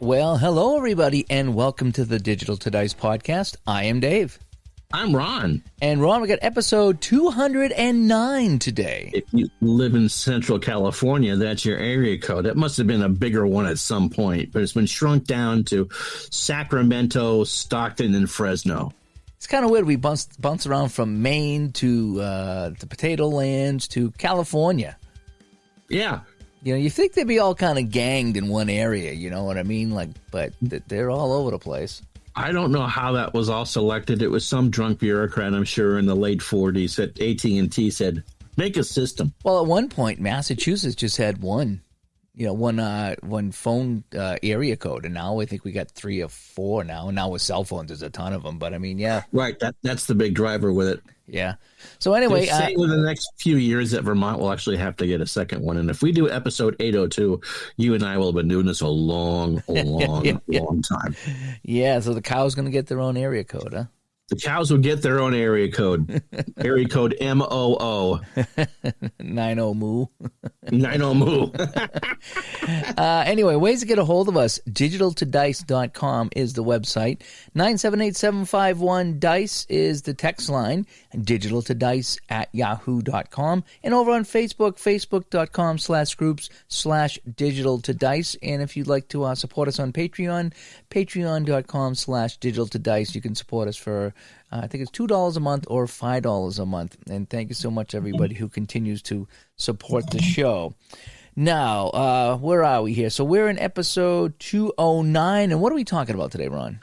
Well, hello, everybody, and welcome to the Digital to Dice podcast. I am Dave. I'm Ron. And Ron, we got episode 209 today. If you live in Central California, that's your area code. That must have been a bigger one at some point, but it's been shrunk down to Sacramento, Stockton, and Fresno. It's kind of weird. We bounce around from Maine to the Potato Lands to California. Yeah. You know, you think they'd be all kind of ganged in one area, you know what I mean? But they're all over the place. I don't know how that was all selected. It was some drunk bureaucrat, I'm sure, in the late 40s that AT&T said, make a system. Well, at one point, Massachusetts just had one phone area code, and now I think we got 3 or 4 now. And now with cell phones, there's a ton of them. But I mean, yeah, right. That's the big driver with it. Yeah. So anyway, within the next few years that Vermont will actually have to get a second one. And if we do episode 802, you and I will have been doing this a long time. Yeah. So the cow's going to get their own area code, huh? The cows will get their own area code. Area code MOO. 90 moo. 90 moo. Anyway, ways to get a hold of us. Digitaltodice.com is the website. 978-751-DICE is the text line. Digitaltodice@yahoo.com. And over on Facebook, facebook.com/groups/digitaltodice. And if you'd like to support us on Patreon, patreon.com/digitaltodice. You can support us for I think it's $2 a month or $5 a month. And thank you so much, everybody who continues to support the show. Now, where are we here? So we're in episode 209. And what are we talking about today, Ron?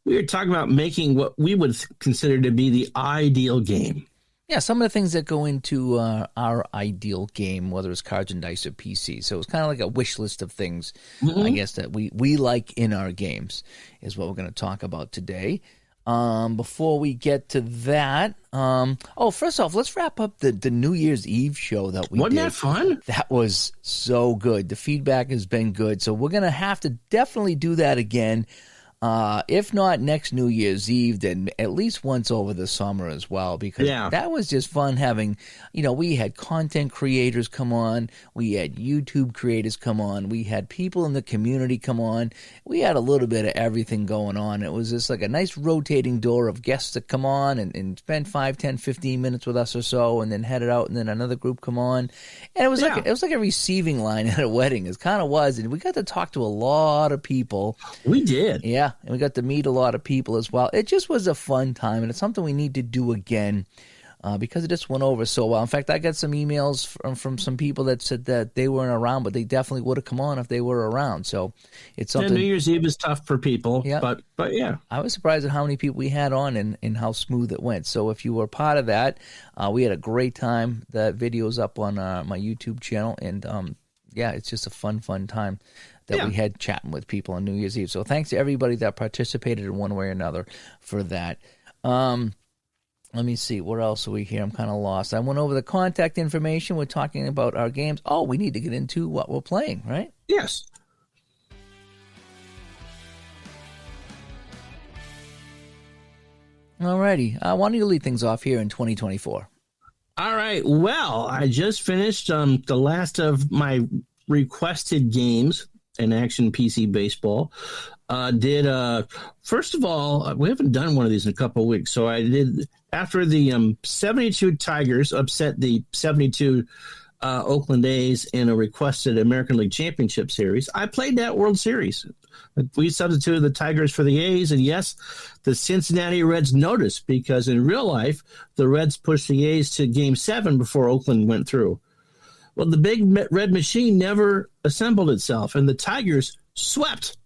We are talking about making what we would consider to be the ideal game. Yeah, some of the things that go into our ideal game, whether it's cards and dice or PC. So it's kind of like a wish list of things, I guess, that we like in our games is what we're going to talk about today. Before we get to that, first off, let's wrap up the New Year's Eve show that we did. Wasn't that fun? That was so good. The feedback has been good. So we're going to have to definitely do that again. If not next New Year's Eve, then at least once over the summer as well, because that was just fun having, we had content creators come on, we had YouTube creators come on, we had people in the community come on, we had a little bit of everything going on. It was just like a nice rotating door of guests that come on and spend 5, 10, 15 minutes with us or so, and then head it out, and then another group come on. And it was like a receiving line at a wedding. It kind of was, and we got to talk to a lot of people. We did. Yeah. And we got to meet a lot of people as well. It just was a fun time, and it's something we need to do again because it just went over so well. In fact, I got some emails from some people that said that they weren't around, but they definitely would have come on if they were around. So it's something. New Year's Eve is tough for people, but yeah. I was surprised at how many people we had on and how smooth it went. So if you were part of that, we had a great time. The video's up on my YouTube channel, and it's just a fun time that we had chatting with people on New Year's Eve. So thanks to everybody that participated in one way or another for that. Let me see. What else are we here? I'm kind of lost. I went over the contact information. We're talking about our games. Oh, we need to get into what we're playing, right? Yes. All righty. Why don't you lead things off here in 2024? All right. Well, I just finished the last of my requested games in Action PC Baseball. First of all, we haven't done one of these in a couple of weeks. So I did, after the 72 Tigers upset the 72 Oakland A's in a requested American League Championship Series, I played that World Series. We substituted the Tigers for the A's, and yes, the Cincinnati Reds noticed because in real life, the Reds pushed the A's to Game 7 before Oakland went through. Well, the big red machine never assembled itself, and the Tigers swept,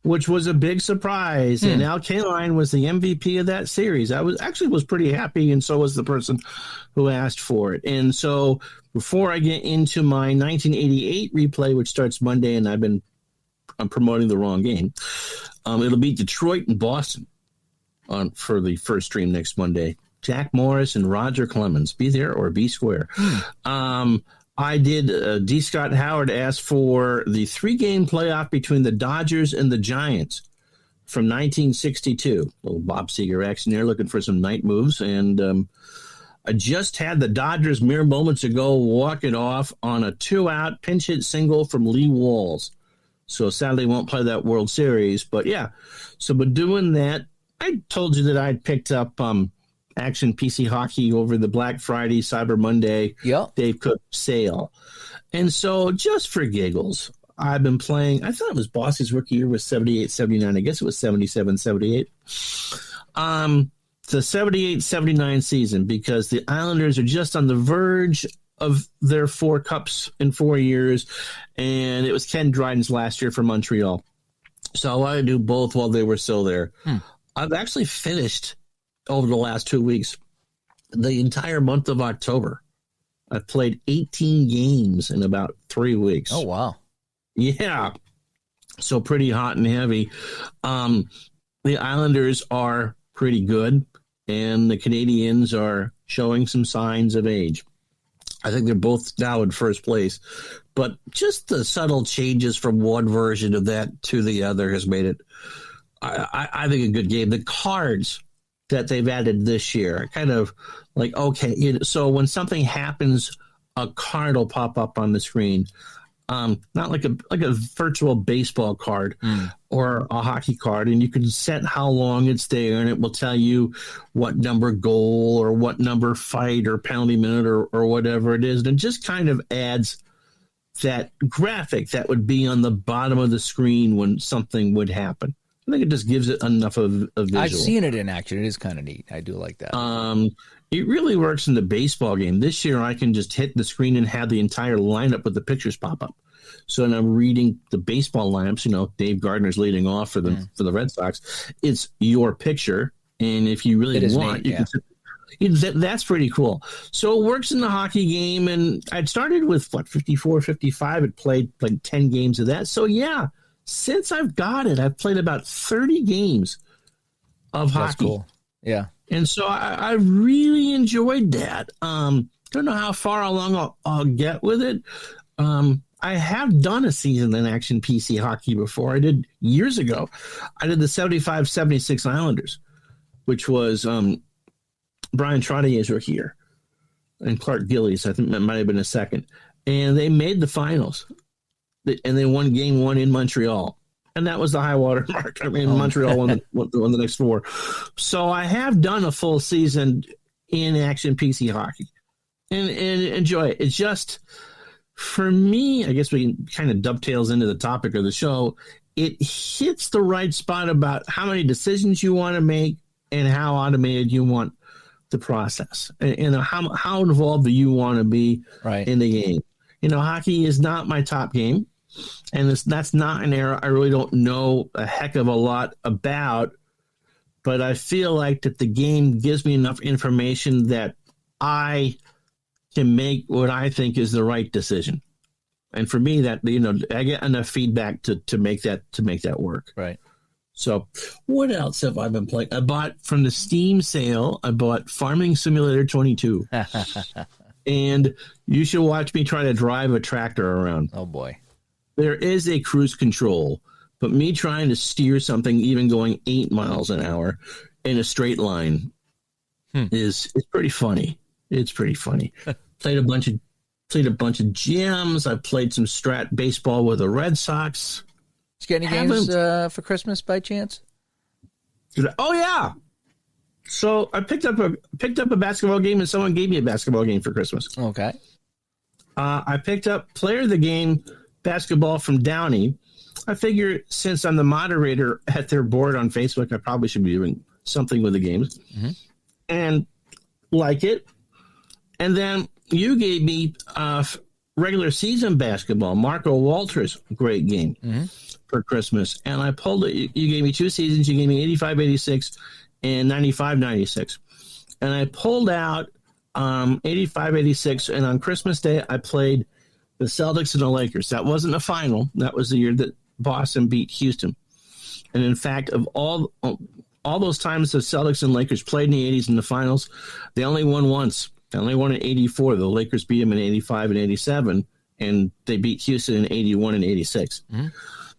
which was a big surprise. And Al Kaline was the MVP of that series. I was pretty happy, and so was the person who asked for it. And so before I get into my 1988 replay, which starts Monday, and I'm promoting the wrong game, it'll be Detroit and Boston for the first stream next Monday. Jack Morris and Roger Clemens. Be there or be square. I did, D. Scott Howard asked for the 3-game playoff between the Dodgers and the Giants from 1962. Little Bob Seger action there, looking for some night moves. And I just had the Dodgers mere moments ago walk it off on a 2-out pinch hit single from Lee Walls. So sadly, won't play that World Series. But yeah, so but doing that, I told you that I'd picked up Action PC Hockey over the Black Friday, Cyber Monday, Dave Cook sale. And so just for giggles, I've been playing. I thought it was Boss's rookie year was 78, 79. I guess it was 77, 78. The 78, 79 season, because the Islanders are just on the verge of their 4 cups in 4 years. And it was Ken Dryden's last year for Montreal. So I wanted to do both while they were still there. I've actually finished over the last 2 weeks the entire month of October. I've played 18 games in about 3 weeks. Oh, wow. Yeah. So pretty hot and heavy. The Islanders are pretty good, and the Canadians are showing some signs of age. I think they're both now in first place. But just the subtle changes from one version of that to the other has made it, I think, a good game. The cards that they've added this year are kind of like, okay, so when something happens, a card will pop up on the screen. Not like a virtual baseball card or a hockey card, and you can set how long it's there, and it will tell you what number goal or what number fight or penalty minute or whatever it is. And it just kind of adds that graphic that would be on the bottom of the screen when something would happen. I think it just gives it enough of a visual. I've seen it in action. It is kind of neat. I do like that. It really works in the baseball game. This year, I can just hit the screen and have the entire lineup with the pictures pop up. So when I'm reading the baseball lineups, Dave Gardner's leading off for the Red Sox. It's your picture, and if you really want, you can. That's pretty cool. So it works in the hockey game, and I'd started with 54, 55. I'd played like 10 games of that. So yeah, since I've got it, I've played about 30 games of hockey. That's cool. Yeah. And so I really enjoyed that. Don't know how far along I'll get with it. I have done a season in Action PC Hockey before. I did years ago. I did the 75-76 Islanders, which was Brian Trottier's rookie year, and Clark Gillies. I think that might have been a second. And they made the finals, and they won game 1 in Montreal. And that was the high water mark. I mean, Montreal won the next 4. So I have done a full season in Action PC Hockey and enjoy it. It's just, for me, I guess we can kind of dovetails into the topic of the show. It hits the right spot about how many decisions you want to make and how automated you want the process, and how involved do you want to be in the game. Hockey is not my top game. And that's not an area I really don't know a heck of a lot about, but I feel like that the game gives me enough information that I can make what I think is the right decision. And for me, that I get enough feedback to make that work. Right. So what else have I been playing? I bought from the Steam sale. I bought Farming Simulator 22, and you should watch me try to drive a tractor around. Oh boy. There is a cruise control, but me trying to steer something even going 8 miles an hour in a straight line is pretty funny. It's pretty funny. Played a bunch of gems. I played some strat baseball with the Red Sox. Did you get any games for Christmas by chance? Oh yeah. So I picked up a basketball game, and someone gave me a basketball game for Christmas. Okay. I picked up Player of the Game basketball from Downey. I figure since I'm the moderator at their board on Facebook, I probably should be doing something with the games and like it. And then you gave me regular season basketball, Marco Walters, great game for Christmas. And I pulled it. You gave me 2 seasons. You gave me 85-86 and 95-96. And I pulled out 85-86. And on Christmas Day, I played the Celtics and the Lakers. That wasn't a final. That was the year that Boston beat Houston. And in fact, of all those times the Celtics and Lakers played in the 80s in the finals, they only won once. They only won in 84. The Lakers beat them in 85 and 87, and they beat Houston in 81 and 86.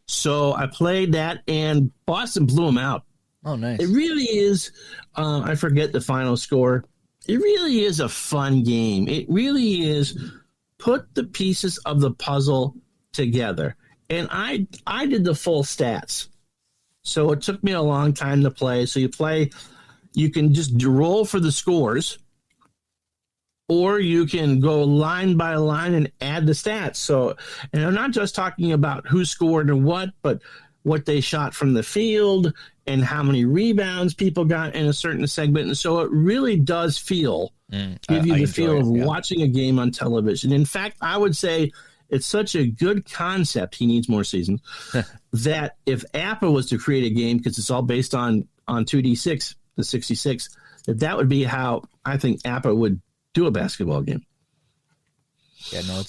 So I played that, and Boston blew them out. Oh, nice. It really is. I forget the final score. It really is a fun game. It really is. Put the pieces of the puzzle together. and I did the full stats. So it took me a long time to play. So you can just roll for the scores, or you can go line by line and add the stats. So, and I'm not just talking about who scored and what, but what they shot from the field and how many rebounds people got in a certain segment. And so it really does give you the feel of watching a game on television. In fact, I would say it's such a good concept. He needs more seasons. That if APA was to create a game, because it's all based on 2D6, the 66, that would be how I think APA would do a basketball game. Yeah, no,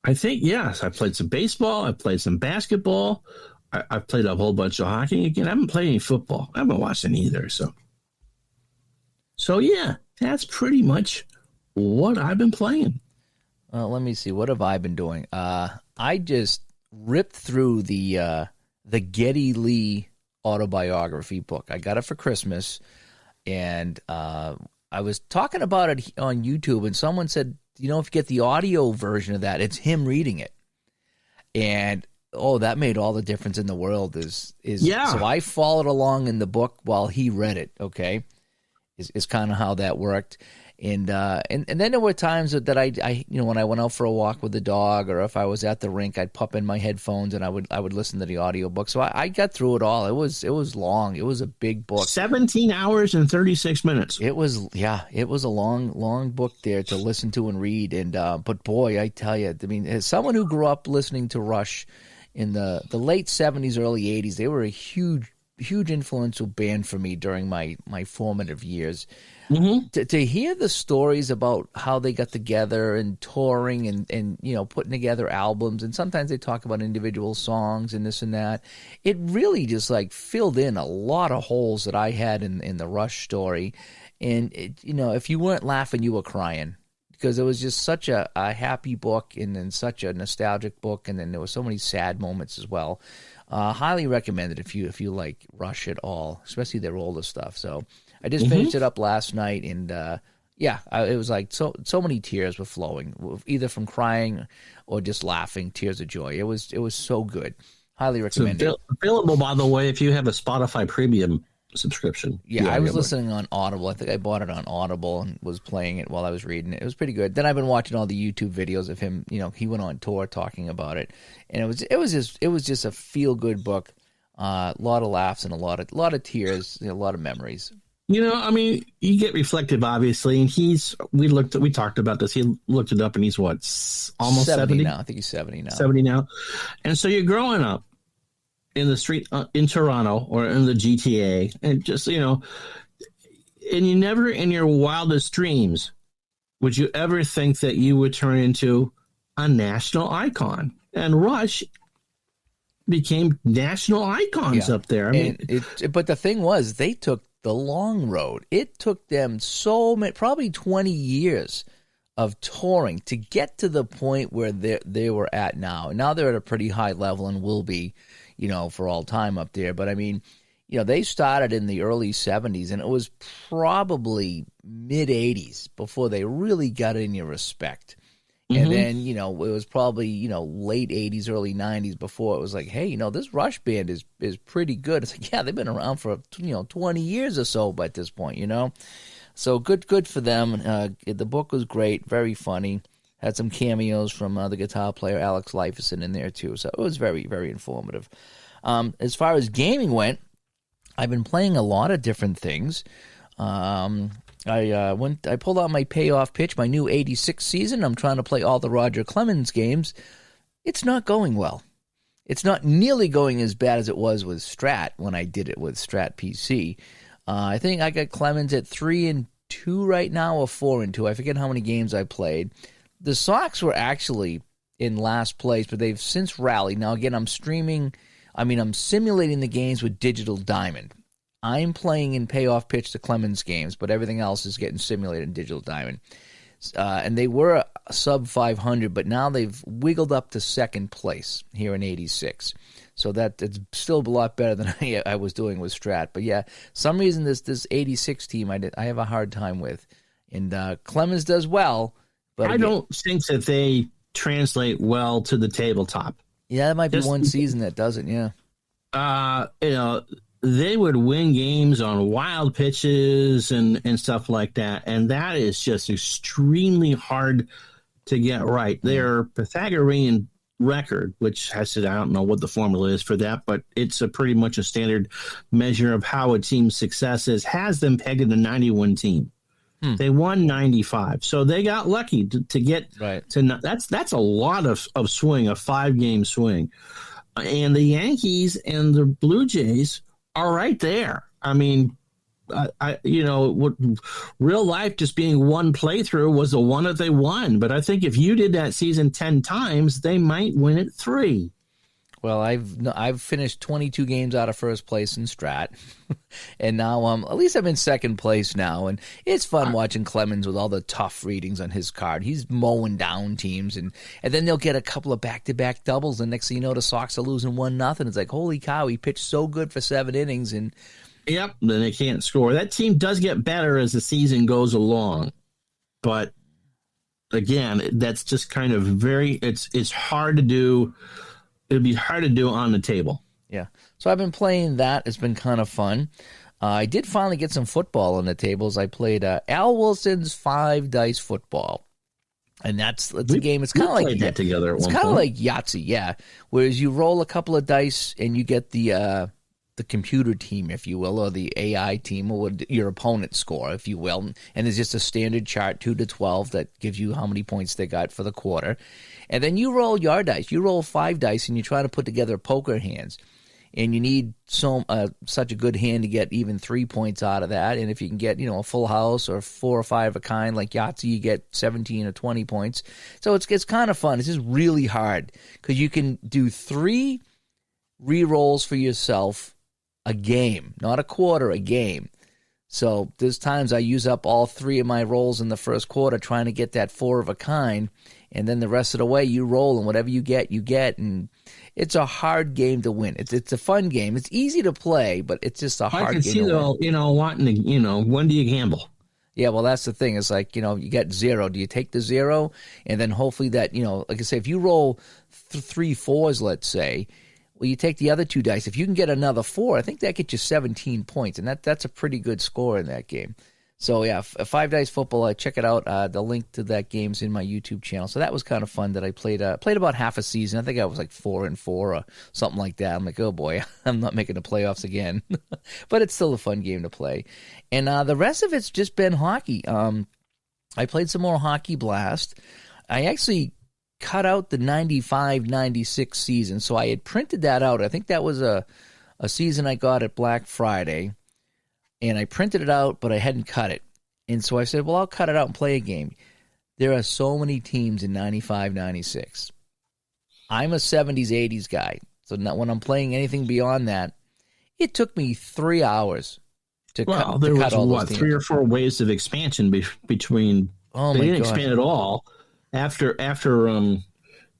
I think, yes, I played some baseball. I played some basketball. I've played a whole bunch of hockey. Again, I haven't played any football. I haven't watched any either. So yeah, that's pretty much what I've been playing. Let me see. What have I been doing? I just ripped through the Geddy Lee autobiography book. I got it for Christmas, and I was talking about it on YouTube, and someone said, if you get the audio version of that, it's him reading it. And that made all the difference in the world. Yeah. So I followed along in the book while he read it. Okay, is kind of how that worked. And then there were times that I when I went out for a walk with the dog, or if I was at the rink, I'd pop in my headphones and I would listen to the audiobook. So I got through it all. It was long. It was a big book. 17 hours and 36 minutes. It was a long book there to listen to and read. And but boy, I tell you, I mean, as someone who grew up listening to Rush in the late 70s, early 80s, they were a huge influential band for me during my formative years. Mm-hmm. To hear the stories about how they got together and touring and putting together albums, and sometimes they talk about individual songs and this and that, it really just filled in a lot of holes that I had in the Rush story. And if you weren't laughing, you were crying, because it was just such a happy book, and then such a nostalgic book, and then there were so many sad moments as well. Highly recommended if you like Rush at all, especially their older stuff. So I just finished it up last night, and it was so many tears were flowing, either from crying or just laughing, tears of joy. It was so good. Highly recommended. It's available, by the way, if you have a Spotify Premium subscription. Yeah, I was listening on Audible. I think I bought it on Audible and was playing it while I was reading it. It was pretty good. Then I've been watching all the YouTube videos of him. He went on tour talking about it, and it was just a feel good book. A lot of laughs and a lot of tears, a lot of memories. I mean, you get reflective, obviously, and we talked about this. He looked it up, and he's what, almost 70 now? I think he's 70 now. 70 now, and so you're growing up in the street in Toronto or in the GTA, and just and you never in your wildest dreams would you ever think that you would turn into a national icon, and Rush became national icons up there. I mean, but the thing was, they took the long road. It took them probably 20 years of touring to get to the point where they were at now. Now they're at a pretty high level and will be, for all time up there. But I mean, they started in the early 70s, and it was probably mid 80s before they really got any respect. And then, it was probably, late 80s, early 90s before it was like, hey, this Rush band is pretty good. It's like, yeah, they've been around for, 20 years or so by this point, So good for them. The book was great, very funny. Had some cameos from the guitar player Alex Lifeson in there too. So it was very, very informative. As far as gaming went, I've been playing a lot of different things. I pulled out my payoff pitch, my new 86 season. I'm trying to play all the Roger Clemens games. It's not going well. It's not nearly going as bad as it was with Strat when I did it with Strat PC. I think I got Clemens at 3-2 right now, or 4-2. I forget how many games I played. The Sox were actually in last place, but they've since rallied. Now, again, I'm simulating the games with Digital Diamond. I'm playing in payoff pitch the Clemens games, but everything else is getting simulated in Digital Diamond. And they were sub 500, but now they've wiggled up to second place here in 86. So it's still a lot better than I was doing with Strat. But yeah, some reason this 86 team I have a hard time with. And Clemens does well. But I don't think that they translate well to the tabletop. Yeah, that might be one season that doesn't. Yeah. They would win games on wild pitches and stuff like that, and that is just extremely hard to get right. Their Pythagorean record, which I don't know what the formula is for that, but it's a pretty much a standard measure of how a team's success is, has them pegged at a 91 team. They won 95, so they got lucky to get right to. That's a lot of swing, a 5-game swing, and the Yankees and the Blue Jays are right there. I mean, what real life just being one playthrough was the one that they won. But I think if you did that season 10 times, they might win it 3. Well, I've finished 22 games out of first place in Strat, and now at least I'm in second place now, and it's fun watching Clemens with all the tough readings on his card. He's mowing down teams, and then they'll get a couple of back-to-back doubles, and next thing you know, the Sox are losing 1-0. It's like, holy cow, he pitched so good for 7 innings, and yep, then they can't score. That team does get better as the season goes along, but again, that's just kind of it's hard to do. It'd be hard to do on the table. Yeah. So I've been playing that. It's been kind of fun. I did finally get some football on the tables. I played Al Wilson's 5-dice football. And that's a game. It's kind of like that together. It's kind of like Yahtzee, yeah. Whereas you roll a couple of dice and you get the computer team, if you will, or the AI team, or your opponent's score, if you will. And there's just a standard chart, 2 to 12, that gives you how many points they got for the quarter. And then you roll your dice. You roll 5 dice, and you try to put together poker hands. And you need such a good hand to get even 3 points out of that. And if you can get, a full house or 4 or 5 of a kind, like Yahtzee, you get 17 or 20 points. So it's kind of fun. It's just really hard because you can do 3 re-rolls for yourself a game, not a quarter, a game. So there's times I use up all 3 of my rolls in the first quarter trying to get that 4 of a kind, and then the rest of the way you roll, and whatever you get, and it's a hard game to win. It's a fun game. It's easy to play, but it's just a hard game to win. I can see, wanting to, when do you gamble? Yeah, well, that's the thing. It's like, you get 0. Do you take the 0? And then hopefully that, like I say, if you roll 3 4s, let's say, well, you take the other 2 dice. If you can get another 4, I think that gets you 17 points, and that's a pretty good score in that game. So, yeah, 5-dice football, check it out. The link to that game's in my YouTube channel. So that was kind of fun that I played about half a season. I think I was like 4-4 or something like that. I'm like, oh, boy, I'm not making the playoffs again. But it's still a fun game to play. And the rest of it's just been hockey. I played some more Hockey Blast. I actually cut out the 95-96 season, so I had printed that out. I think that was a season I got at Black Friday, and I printed it out, but I hadn't cut it. And so I said, well, I'll cut it out and play a game. There are so many teams in 95-96. I'm a 70s, 80s guy, so when I'm playing anything beyond that, it took me 3 hours to cut all those teams. There was, 3 or 4 waves of expansion between. Oh, my God. They didn't expand at all. After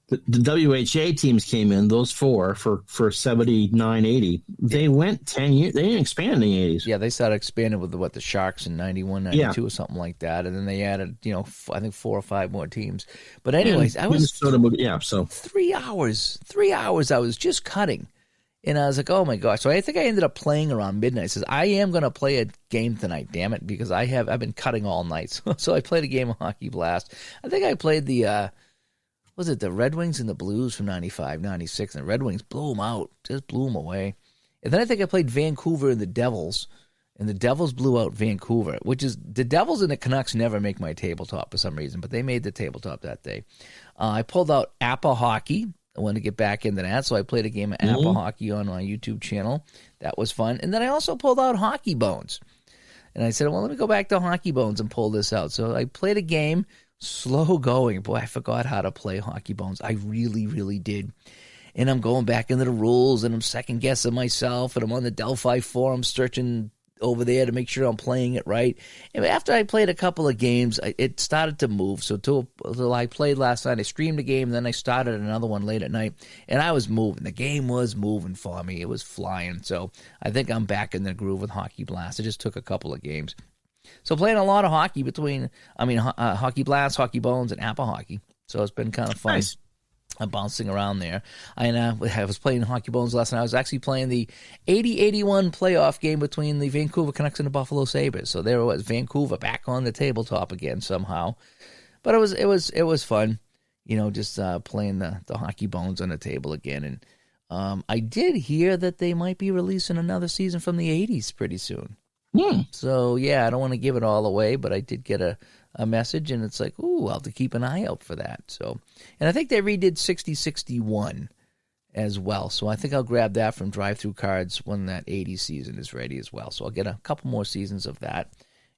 the WHA teams came in, those 4 for 79, 80, they went 10 years. They didn't expand in the 80s. Yeah, they started expanding with the Sharks in 91, 92 or something like that, and then they added, I think 4 or 5 more teams. But anyways, I was 3 hours. 3 hours I was just cutting. And I was like, oh my gosh. So I think I ended up playing around midnight. I says, I am going to play a game tonight, damn it, because I've been cutting all night. So I played a game of Hockey Blast. I think I played the Red Wings and the Blues from 95, 96, and the Red Wings blew them out, just blew them away. And then I think I played Vancouver and the Devils, and the Devils blew out Vancouver, which is, the Devils and the Canucks never make my tabletop for some reason, but they made the tabletop that day. I pulled out Appa Hockey. I wanted to get back into that, so I played a game of Apple Hockey on my YouTube channel. That was fun. And then I also pulled out Hockey Bones. And I said, well, let me go back to Hockey Bones and pull this out. So I played a game, slow going. Boy, I forgot how to play Hockey Bones. I really, really did. And I'm going back into the rules, and I'm second-guessing myself, and I'm on the Delphi forum searching over there to make sure I'm playing it right. And after I played a couple of games, it started to move. So till I played last night, I streamed a game, and then I started another one late at night, and I was moving. The game was moving for me. It was flying. So I think I'm back in the groove with Hockey Blast. It just took a couple of games. So playing a lot of hockey between, Hockey Blast, Hockey Bones, and Apple Hockey. So it's been kind of fun. Nice. I'm bouncing around there. I was playing Hockey Bones last night. I was actually playing the 80-81 playoff game between the Vancouver Canucks and the Buffalo Sabres. So there it was, Vancouver back on the tabletop again somehow. But it was fun, just playing the Hockey Bones on the table again. And I did hear that they might be releasing another season from the 80s pretty soon. So, yeah, I don't want to give it all away, but I did get a message, and it's like, ooh, I'll have to keep an eye out for that. So, and I think they redid 60-61 as well. So I think I'll grab that from Drive-Thru Cards when that 80s season is ready as well. So I'll get a couple more seasons of that.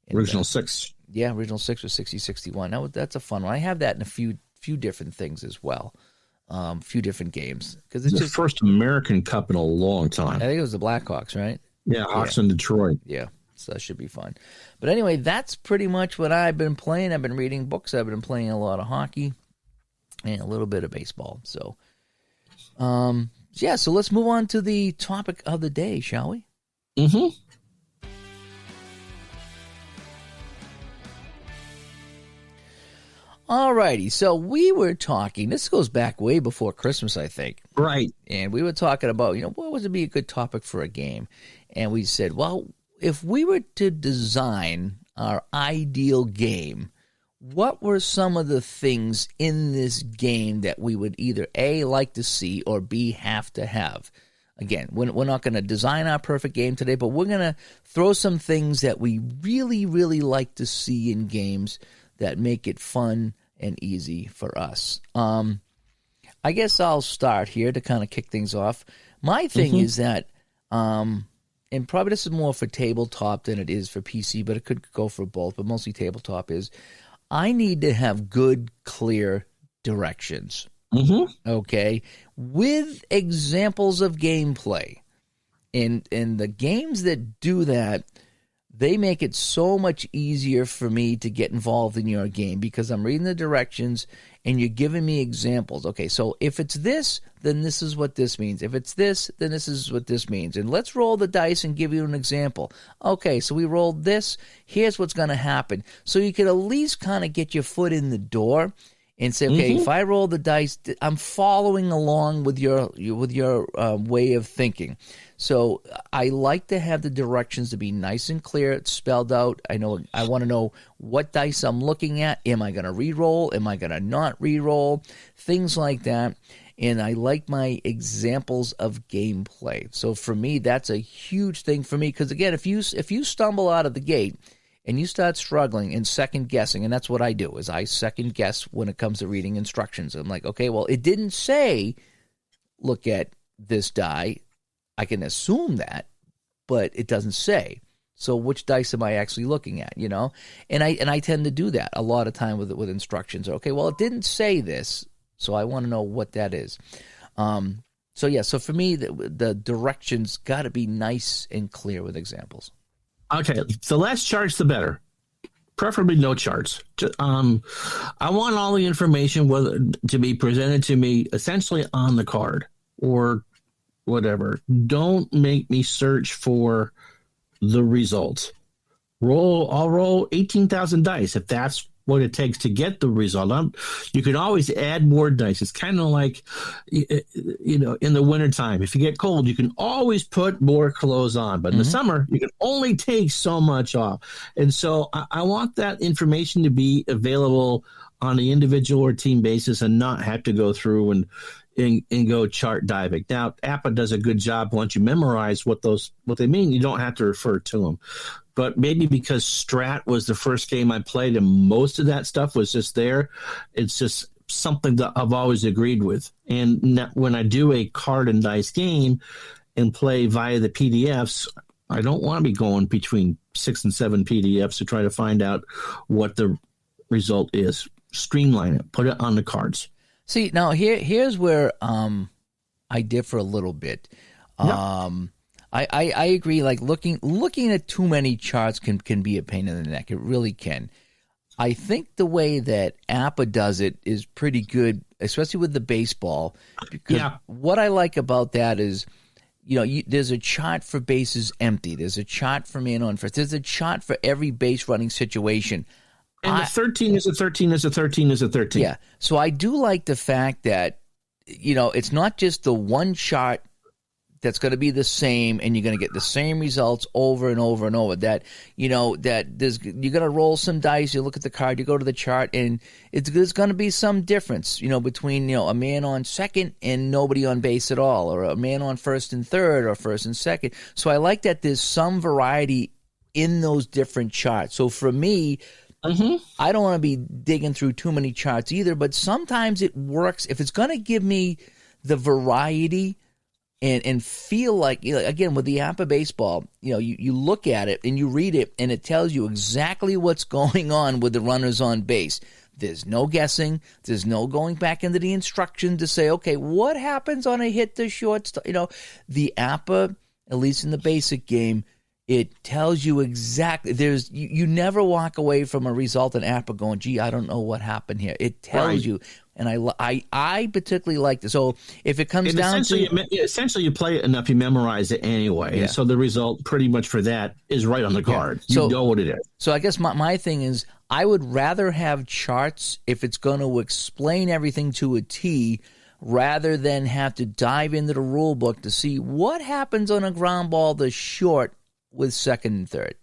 And, original 6. Yeah, original 6 was 60-61. That's a fun one. I have that in a few different things as well. Few different games. Because it's the first American Cup in a long time. I think it was the Blackhawks, right? Yeah, Hawks in Detroit. Yeah. So that should be fun. But anyway, that's pretty much what I've been playing. I've been reading books. I've been playing a lot of hockey and a little bit of baseball. So, so let's move on to the topic of the day, shall we? Mm-hmm. All righty. So we were talking, this goes back way before Christmas, I think. Right. And we were talking about, what would be a good topic for a game? And we said, well, if we were to design our ideal game, what were some of the things in this game that we would either A, like to see, or B, have to have? Again, we're not going to design our perfect game today, but we're going to throw some things that we really, really like to see in games that make it fun and easy for us. I guess I'll start here to kind of kick things off. My thing is that... and probably this is more for tabletop than it is for PC, but it could go for both, but mostly tabletop is I need to have good, clear directions. Okay? With examples of gameplay. And the games that do that, they make it so much easier for me to get involved in your game because I'm reading the directions and you're giving me examples. Okay, so if it's this, then this is what this means. If it's this, then this is what this means. And let's roll the dice and give you an example. Okay, so we rolled this. Here's what's going to happen. So you can at least kind of get your foot in the door and say, okay, if I roll the dice, I'm following along with your way of thinking. So I like to have the directions to be nice and clear. It's spelled out. I want to know what dice I'm looking at. Am I going to re-roll? Am I going to not re-roll? Things like that. And I like my examples of gameplay. So for me, that's a huge thing for me. Because again, if you stumble out of the gate and you start struggling and second guessing, and that's what I do, is I second guess when it comes to reading instructions. I'm like, okay, well, it didn't say look at this die. I can assume that, but it doesn't say. So which dice am I actually looking at, And I tend to do that a lot of time with instructions. Okay, well, it didn't say this, so I want to know what that is. So for me, the directions got to be nice and clear with examples. Okay, the less charts, the better. Preferably no charts. I want all the information to be presented to me essentially on the card or whatever. Don't make me search for the results. I'll roll 18,000 dice if that's what it takes to get the result. You can always add more dice. It's kind of like, in the wintertime, if you get cold, you can always put more clothes on. But in the summer, you can only take so much off. And so I want that information to be available on the individual or team basis and not have to go through and go chart diving. Now, APA does a good job once you memorize what they mean. You don't have to refer to them. But maybe because Strat was the first game I played and most of that stuff was just there, it's just something that I've always agreed with. And when I do a card and dice game and play via the PDFs, I don't want to be going between 6 and 7 PDFs to try to find out what the result is. Streamline it. Put it on the cards. See, now here's where I differ a little bit. I agree. Like looking at too many charts can be a pain in the neck. It really can. I think the way that APA does it is pretty good, especially with the baseball. Because what I like about that is, there's a chart for bases empty. There's a chart for man on first. There's a chart for every base running situation. And the 13 is a 13 is a 13 is a 13. Yeah. So I do like the fact that, it's not just the one chart that's going to be the same and you're going to get the same results over and over and over. That, that you're going to roll some dice, you look at the card, you go to the chart, and there's going to be some difference, between, a man on second and nobody on base at all, or a man on first and third or first and second. So I like that there's some variety in those different charts. So for me, I don't want to be digging through too many charts either, but sometimes it works. If it's going to give me the variety and feel like, again, with the app of baseball, you look at it and you read it and it tells you exactly what's going on with the runners on base. There's no guessing. There's no going back into the instruction to say, okay, what happens on a hit to shortstop? The APA, at least in the basic game, it tells you exactly. You never walk away from a result in APA going, gee, I don't know what happened here. It tells you. And I particularly like this. So if it comes down to essentially you play it enough, you memorize it anyway. Yeah. And so the result pretty much for that is right on the card. Yeah. You know what it is. So I guess my thing is I would rather have charts if it's going to explain everything to a T rather than have to dive into the rule book to see what happens on a ground ball to short with second and third.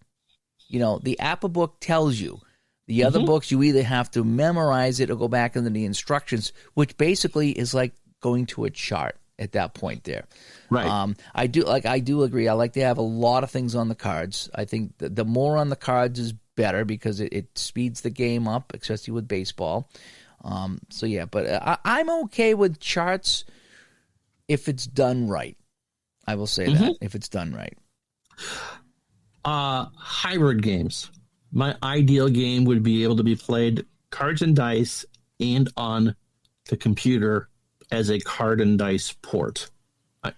The APA book tells you. The other books, you either have to memorize it or go back into the instructions, which basically is like going to a chart at that point there. Right. I do agree. I like to have a lot of things on the cards. I think the more on the cards is better because it speeds the game up, especially with baseball. But I'm okay with charts if it's done right. I will say that, if it's done right. Hybrid games. My ideal game would be able to be played cards and dice and on the computer as a card and dice port. I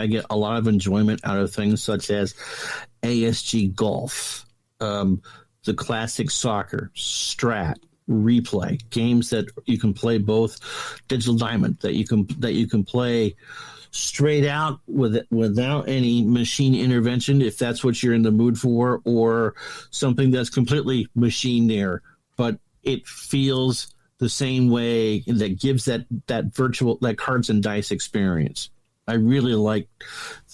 get a lot of enjoyment out of things such as ASG Golf, the classic soccer, Strat, Replay, games that you can play both Digital Diamond, that you can play straight out without any machine intervention if that's what you're in the mood for, or something that's completely machine there, but it feels the same way, that gives that virtual, that cards and dice experience. I really like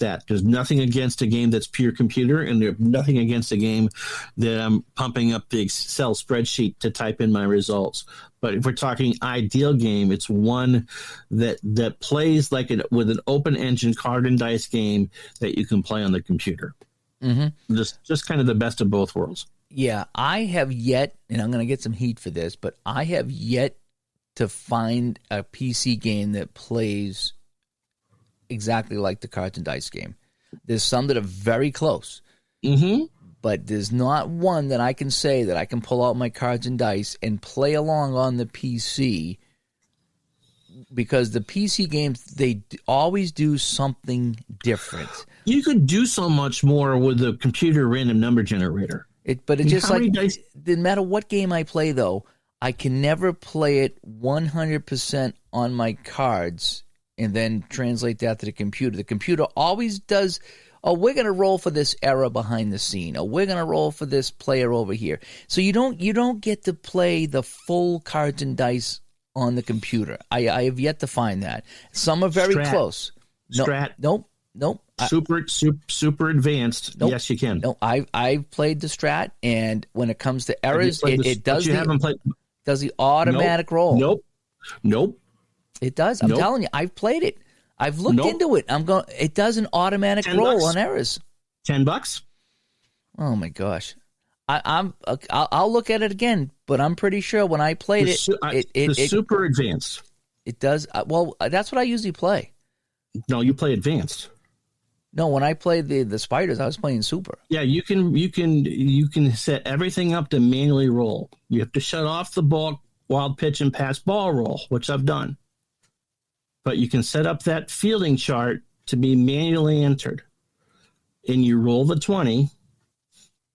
that. There's nothing against a game that's pure computer, and there's nothing against a game that I'm pumping up the Excel spreadsheet to type in my results. But if we're talking ideal game, it's one that plays like with an open engine card and dice game that you can play on the computer. Just kind of the best of both worlds. Yeah, I have yet, and I'm going to get some heat for this, but I have yet to find a PC game that plays exactly like the cards and dice game. There's some that are very close, but there's not one that I can say that I can pull out my cards and dice and play along on the PC, because the PC games, they always do something different. You could do so much more with the computer random number generator. But it's just like, no matter what game I play, though, I can never play it 100% on my cards and then translate that to the computer. The computer always does, we're going to roll for this error behind the scene, or we're going to roll for this player over here. So you don't get to play the full cards and dice on the computer. I have yet to find that. Some are very close. Strat. Nope. Super advanced. Nope. Yes, you can. No, I've played the Strat, and when it comes to errors, it does the automatic roll. Nope. It does. I'm telling you, I've played it. I've looked into it. It does an automatic roll on errors. $10. Oh my gosh. I'll look at it again, but I'm pretty sure when I played it's super advanced. It does. Well, that's what I usually play. No, you play advanced. No, when I played the Spiders, I was playing super. Yeah, you can set everything up to manually roll. You have to shut off the ball, wild pitch, and pass ball roll, which I've done. But you can set up that fielding chart to be manually entered. And you roll the 20,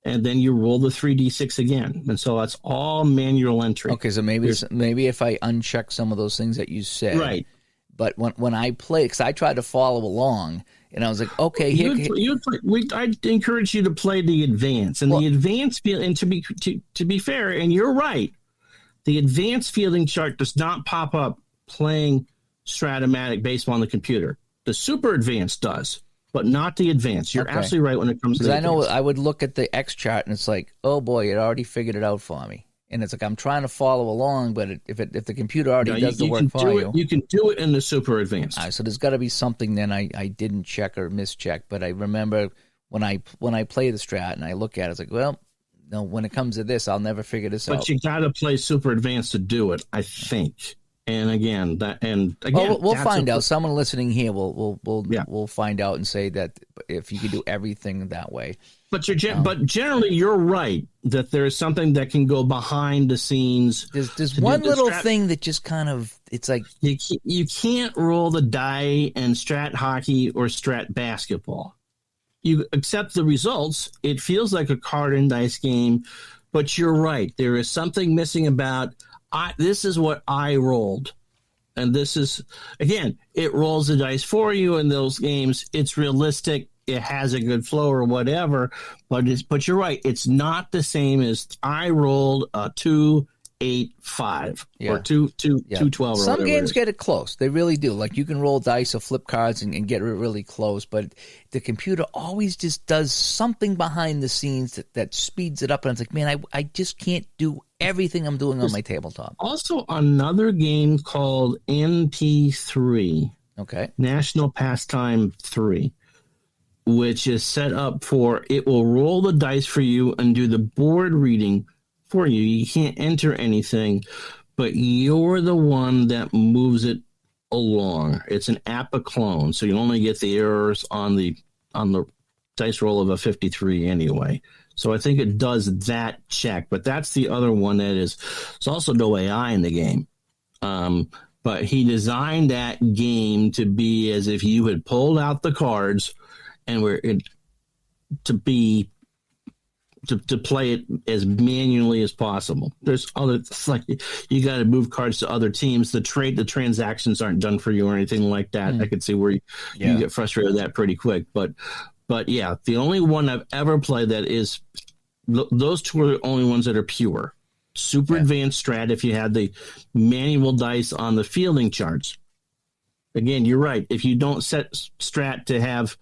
and then you roll the 3d6 again. And so that's all manual entry. Okay, so maybe if I uncheck some of those things that you said. Right. But when I play, because I try to follow along, And I was like, okay, I'd encourage you to play the advance, and the advanced field. And to be fair, and you're right, the advanced fielding chart does not pop up playing Stratomatic baseball on the computer. The super advanced does, but not the advanced. You're absolutely right when it comes to the advanced. I know I would look at the X chart and it's like, oh boy, it already figured it out for me. And it's like I'm trying to follow along, but if the computer already does the work for you, you can do it in the super advanced. So there's got to be something then I didn't check or mischeck. But I remember when I play the Strat and I look at it, it's like, well, no, when it comes to this, I'll never figure this out. But you got to play super advanced to do it, I think. And again, we'll find out. Someone listening here will find out and say that if you could do everything that way. But generally, you're right that there is something that can go behind the scenes. There's one little thing that just kind of, it's like you can't roll the die in Strat hockey or Strat basketball. You accept the results. It feels like a card and dice game, but you're right. There is something missing about. This is what I rolled. And this is, again, it rolls the dice for you in those games. It's realistic. It has a good flow or whatever. But you're right. It's not the same as I rolled a 2, 8, 5 or 2, 12. Some games get it close. They really do. Like you can roll dice or flip cards and get it really close. But the computer always just does something behind the scenes that speeds it up. And it's like, man, I just can't do everything I'm doing on my tabletop. Also, another game called NP3. Okay. National Pastime 3. Which is set up for, it will roll the dice for you and do the board reading for you. You can't enter anything, but you're the one that moves it along. It's an APA clone, so you only get the errors on the dice roll of a 53 anyway. So I think it does that check, but that's the other one that is, there's also no AI in the game. But he designed that game to be as if you had pulled out the cards and to play it as manually as possible. There's other, it's like you got to move cards to other teams. The transactions aren't done for you or anything like that. I could see where you get frustrated with that pretty quick. But yeah, the only one I've ever played that is, those two are the only ones that are pure. Super advanced Strat if you had the manual dice on the fielding charts. Again, you're right. If you don't set Strat to have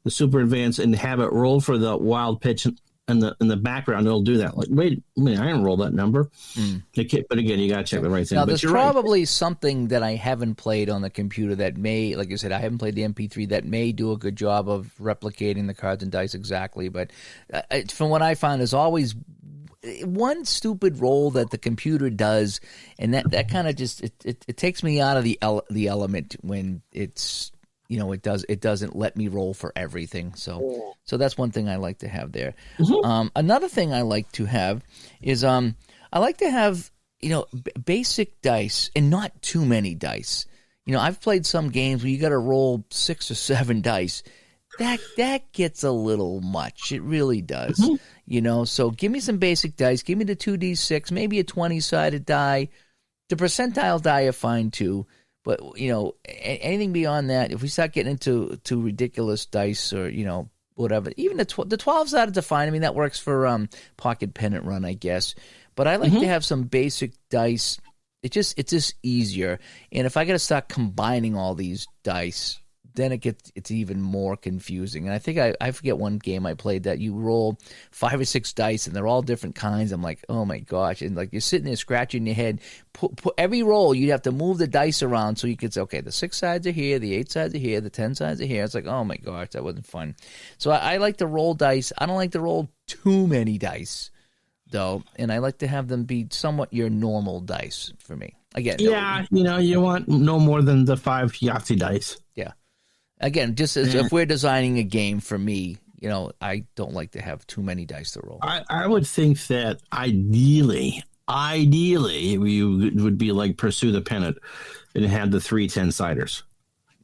the super advanced and have it roll for the wild pitch in the background, it'll do that. Like, wait a minute, I didn't roll that number. But again, you got to check the right thing. Now, there's probably something that I haven't played on the computer that may, like I said, I haven't played the MP3 that may do a good job of replicating the cards and dice exactly. But from what I found, there's always one stupid roll that the computer does, and that kind of just it takes me out of the element when it's. It doesn't let me roll for everything. So that's one thing I like to have there. Another thing I like to have is I like to have, basic dice and not too many dice. I've played some games where you got to roll 6 or 7 dice. That gets a little much. It really does. So give me some basic dice. Give me the 2d6, maybe a 20-sided die. The percentile die are fine too. But, anything beyond that, if we start getting into ridiculous dice or, whatever, even the 12-sided are fine. I mean, that works for pocket pennant run, I guess. But I like to have some basic dice. It's just easier. And if I got to start combining all these dice, then it's even more confusing. And I think I forget one game I played that you roll 5 or 6 dice and they're all different kinds. I'm like, oh my gosh. And like you're sitting there scratching your head. Every roll, you'd have to move the dice around so you could say, okay, the 6 sides are here, the 8 sides are here, the 10 sides are here. It's like, oh my gosh, that wasn't fun. So I like to roll dice. I don't like to roll too many dice, though. And I like to have them be somewhat your normal dice for me. Again, you want no more than the 5 Yahtzee dice. Yeah. Again, just as if we're designing a game for me, I don't like to have too many dice to roll. I would think that ideally, you would be like Pursue the Pennant and have the 3 10-siders.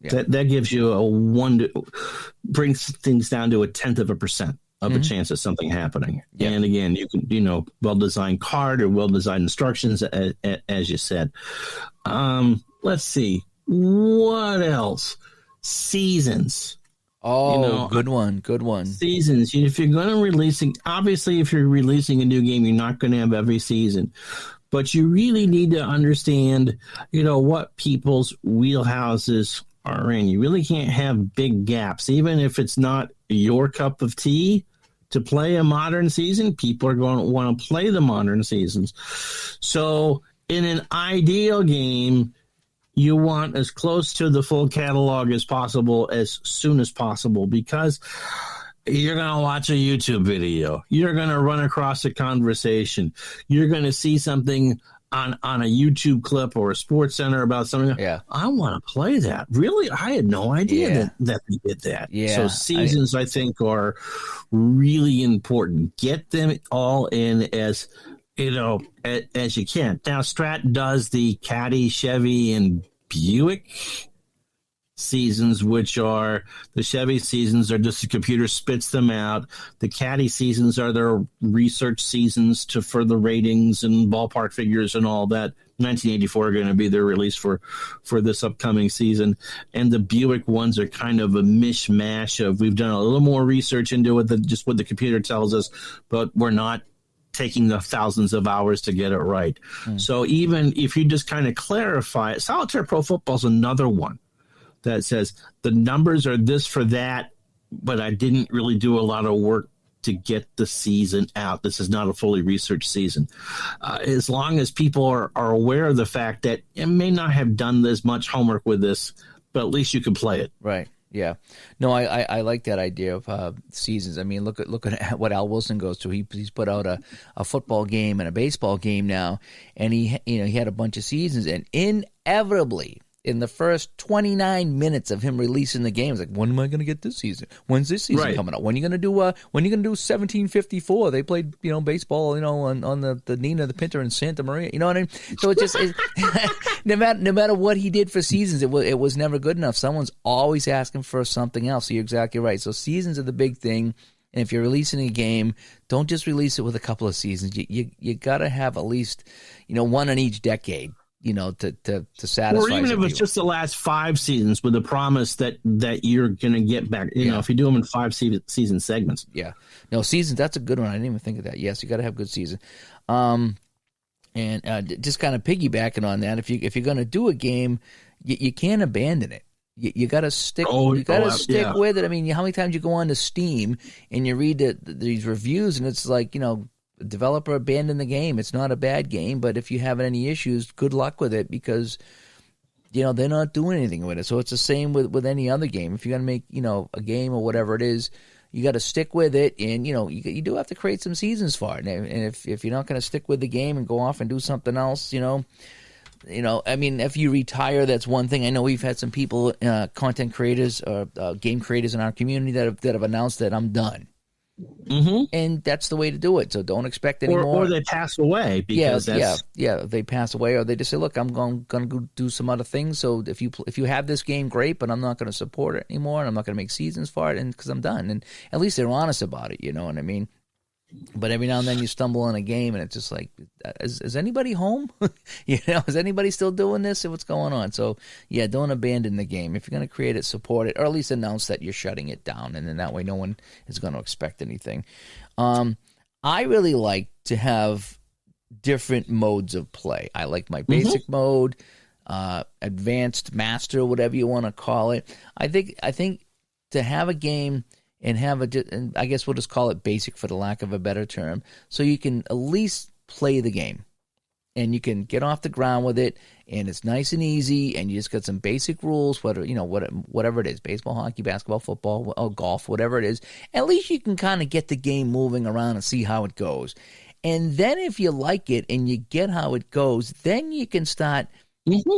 Yeah. That gives you brings things down to 0.1% of a chance of something happening. Yeah. And again, you can, well-designed card or well-designed instructions, as you said. Let's see. What else? Seasons. Oh, good one. Good one. Seasons. If you're going to obviously, if you're releasing a new game, you're not going to have every season, but you really need to understand, what people's wheelhouses are in. You really can't have big gaps, even if it's not your cup of tea. To play a modern season, people are going to want to play the modern seasons. So in an ideal game, you want as close to the full catalog as possible as soon as possible, because you're going to watch a YouTube video. You're going to run across a conversation. You're going to see something on a YouTube clip or a Sports Center about something. Yeah. I want to play that. Really? I had no idea that they did that. Yeah. So seasons, I think, are really important. Get them all in as you can. Now, Strat does the Caddy, Chevy, and Buick seasons, which are the Chevy seasons are just the computer spits them out. The Caddy seasons are their research seasons for the ratings and ballpark figures and all that. 1984 are going to be their release for this upcoming season. And the Buick ones are kind of a mishmash of, we've done a little more research into it than just what the computer tells us, but we're not taking the thousands of hours to get it right. So even if you just kind of clarify it, Solitaire Pro Football is another one that says the numbers are this for that, but I didn't really do a lot of work to get the season out. This is not a fully researched season. As long as people are aware of the fact that it may not have done as much homework with this, but at least you can play it. Right. Yeah. No, I like that idea of seasons. I mean, look at what Al Wilson goes through. He's put out a football game and a baseball game now, and he had a bunch of seasons, and inevitably, in the first 29 minutes of him releasing the game, it's like, when am I going to get this season? When's this season coming out? When are you going to do 1754? They played, baseball, on the Nina, the Pinter, and Santa Maria. You know what I mean? So it just no matter what he did for seasons, it was never good enough. Someone's always asking for something else. So you're exactly right. So seasons are the big thing. And if you're releasing a game, don't just release it with a couple of seasons. You got to have at least, one in each decade. To satisfy. Or even if it's just the last 5 seasons with the promise that you're going to get back, if you do them in 5 season segments. Yeah. No, seasons, that's a good one. I didn't even think of that. Yes, you got to have good season. And just kind of piggybacking on that, if you're going to do a game, you can't abandon it. You got to stick. Stick with it. I mean, how many times you go on to Steam and you read these reviews and it's like, developer abandoned the game. It's not a bad game, but if you have any issues, good luck with it, because they're not doing anything with it. So it's the same with any other game. If you're going to make a game or whatever it is, you got to stick with it, and you do have to create some seasons for it. And if you're not going to stick with the game and go off and do something else, I mean, if you retire, that's one thing. I know we've had some people, content creators, game creators in our community that have announced that I'm done. Mm-hmm. And that's the way to do it. So don't expect any more. Or they pass away. Because they pass away, or they just say, "Look, I'm going to go do some other things. So if you have this game, great, but I'm not going to support it anymore, and I'm not going to make seasons for it, and because I'm done." And at least they're honest about it. You know what I mean? But every now and then you stumble on a game and it's just like, is anybody home? Is anybody still doing this? What's going on? So, yeah, don't abandon the game. If you're going to create it, support it, or at least announce that you're shutting it down. And then that way no one is going to expect anything. I really like to have different modes of play. I like my basic mode, advanced, master, whatever you want to call it. I think to have a game and and I guess we'll just call it basic for the lack of a better term, so you can at least play the game and you can get off the ground with it, and it's nice and easy, and you just got some basic rules, whatever it is, baseball, hockey, basketball, football, or golf, whatever it is. At least you can kind of get the game moving around and see how it goes. And then if you like it and you get how it goes, then you can start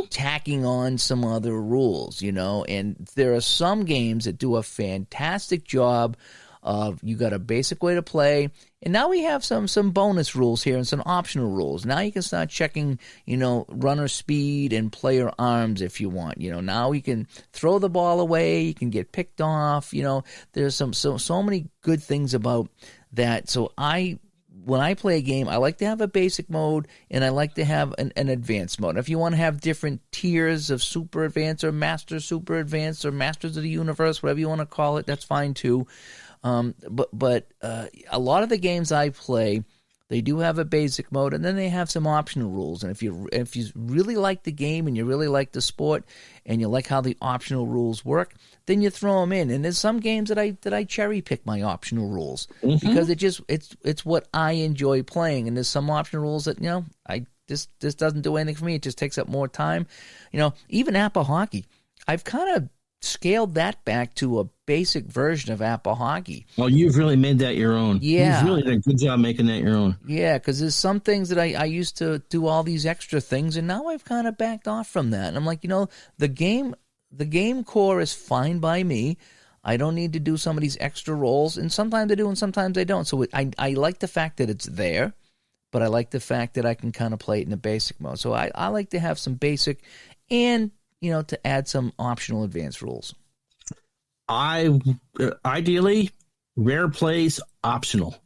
tacking on some other rules, and there are some games that do a fantastic job of, you got a basic way to play, and now we have some bonus rules here and some optional rules. Now you can start checking, runner speed and player arms if you want. Now you can throw the ball away, you can get picked off. There's so many good things about that. So I when I play a game, I like to have a basic mode and I like to have an advanced mode. If you want to have different tiers of super advanced or master super advanced or masters of the universe, whatever you want to call it, that's fine too. But a lot of the games I play, they do have a basic mode, and then they have some optional rules. And if you really like the game and you really like the sport and you like how the optional rules work, then you throw them in. And there's some games that I cherry pick my optional rules because it's what I enjoy playing. And there's some optional rules that this doesn't do anything for me. It just takes up more time. Even Apple Hockey, I've kind of scaled that back to a basic version of Apple Hockey. Well, you've really made that your own. Yeah. You've really done a good job making that your own. Yeah, because there's some things that I used to do all these extra things, and now I've kind of backed off from that. And I'm like, the game core is fine by me. I don't need to do some of these extra roles, and sometimes I do and sometimes I don't. So I like the fact that it's there, but I like the fact that I can kind of play it in the basic mode. So I like to have some basic and to add some optional advanced rules. Ideally, rare plays optional.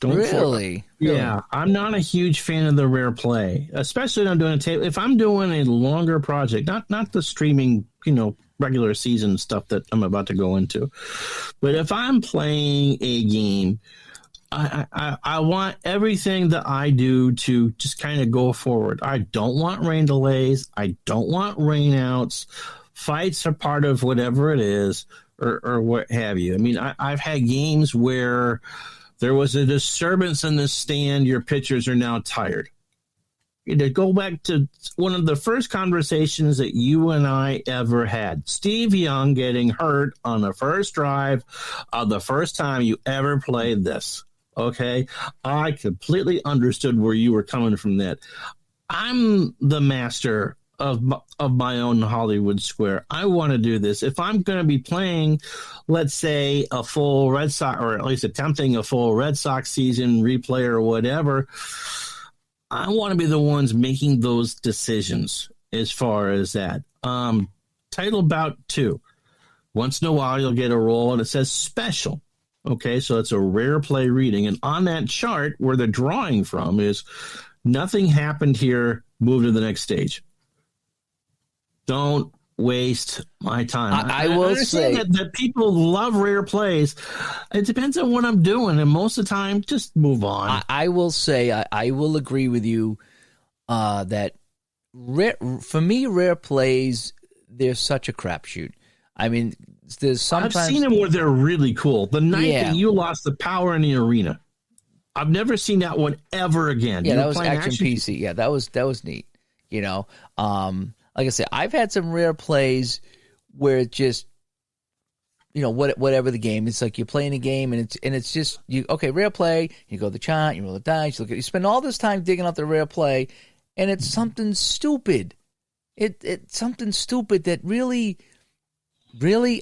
Really? Yeah, I'm not a huge fan of the rare play, especially when I'm doing a table. If I'm doing a longer project, not the streaming, regular season stuff that I'm about to go into, but if I'm playing a game, I want everything that I do to just kind of go forward. I don't want rain delays. I don't want rain outs. Fights are part of whatever it is or what have you. I mean, I've had games where there was a disturbance in the stand. Your pitchers are now tired. To go back to one of the first conversations that you and I ever had, Steve Young getting hurt on the first drive of the first time you ever played this. Okay, I completely understood where you were coming from that. I'm the master of my own Hollywood Square. I want to do this. If I'm going to be playing, let's say, a full Red Sox, or at least attempting a full Red Sox season replay or whatever, I want to be the ones making those decisions as far as that. Title Bout 2. Once in a while, you'll get a roll, and it says special. Okay, so it's a rare play reading. And on that chart where they're drawing from is nothing happened here, move to the next stage. Don't waste my time. I will say that people love rare plays. It depends on what I'm doing, and most of the time, just move on. I will say I will agree with you that for me, rare plays, they're such a crapshoot. I mean, there's sometimes I've seen them where they're really cool. The night that you lost the power in the arena, I've never seen that one ever again. Yeah, that was action PC. Yeah, that was neat. Like I said, I've had some rare plays where it just, whatever the game. It's like you're playing a game and it's just rare play. You go to the chart, you roll the dice, you spend all this time digging up the rare play, and it's something stupid. It's something stupid that really,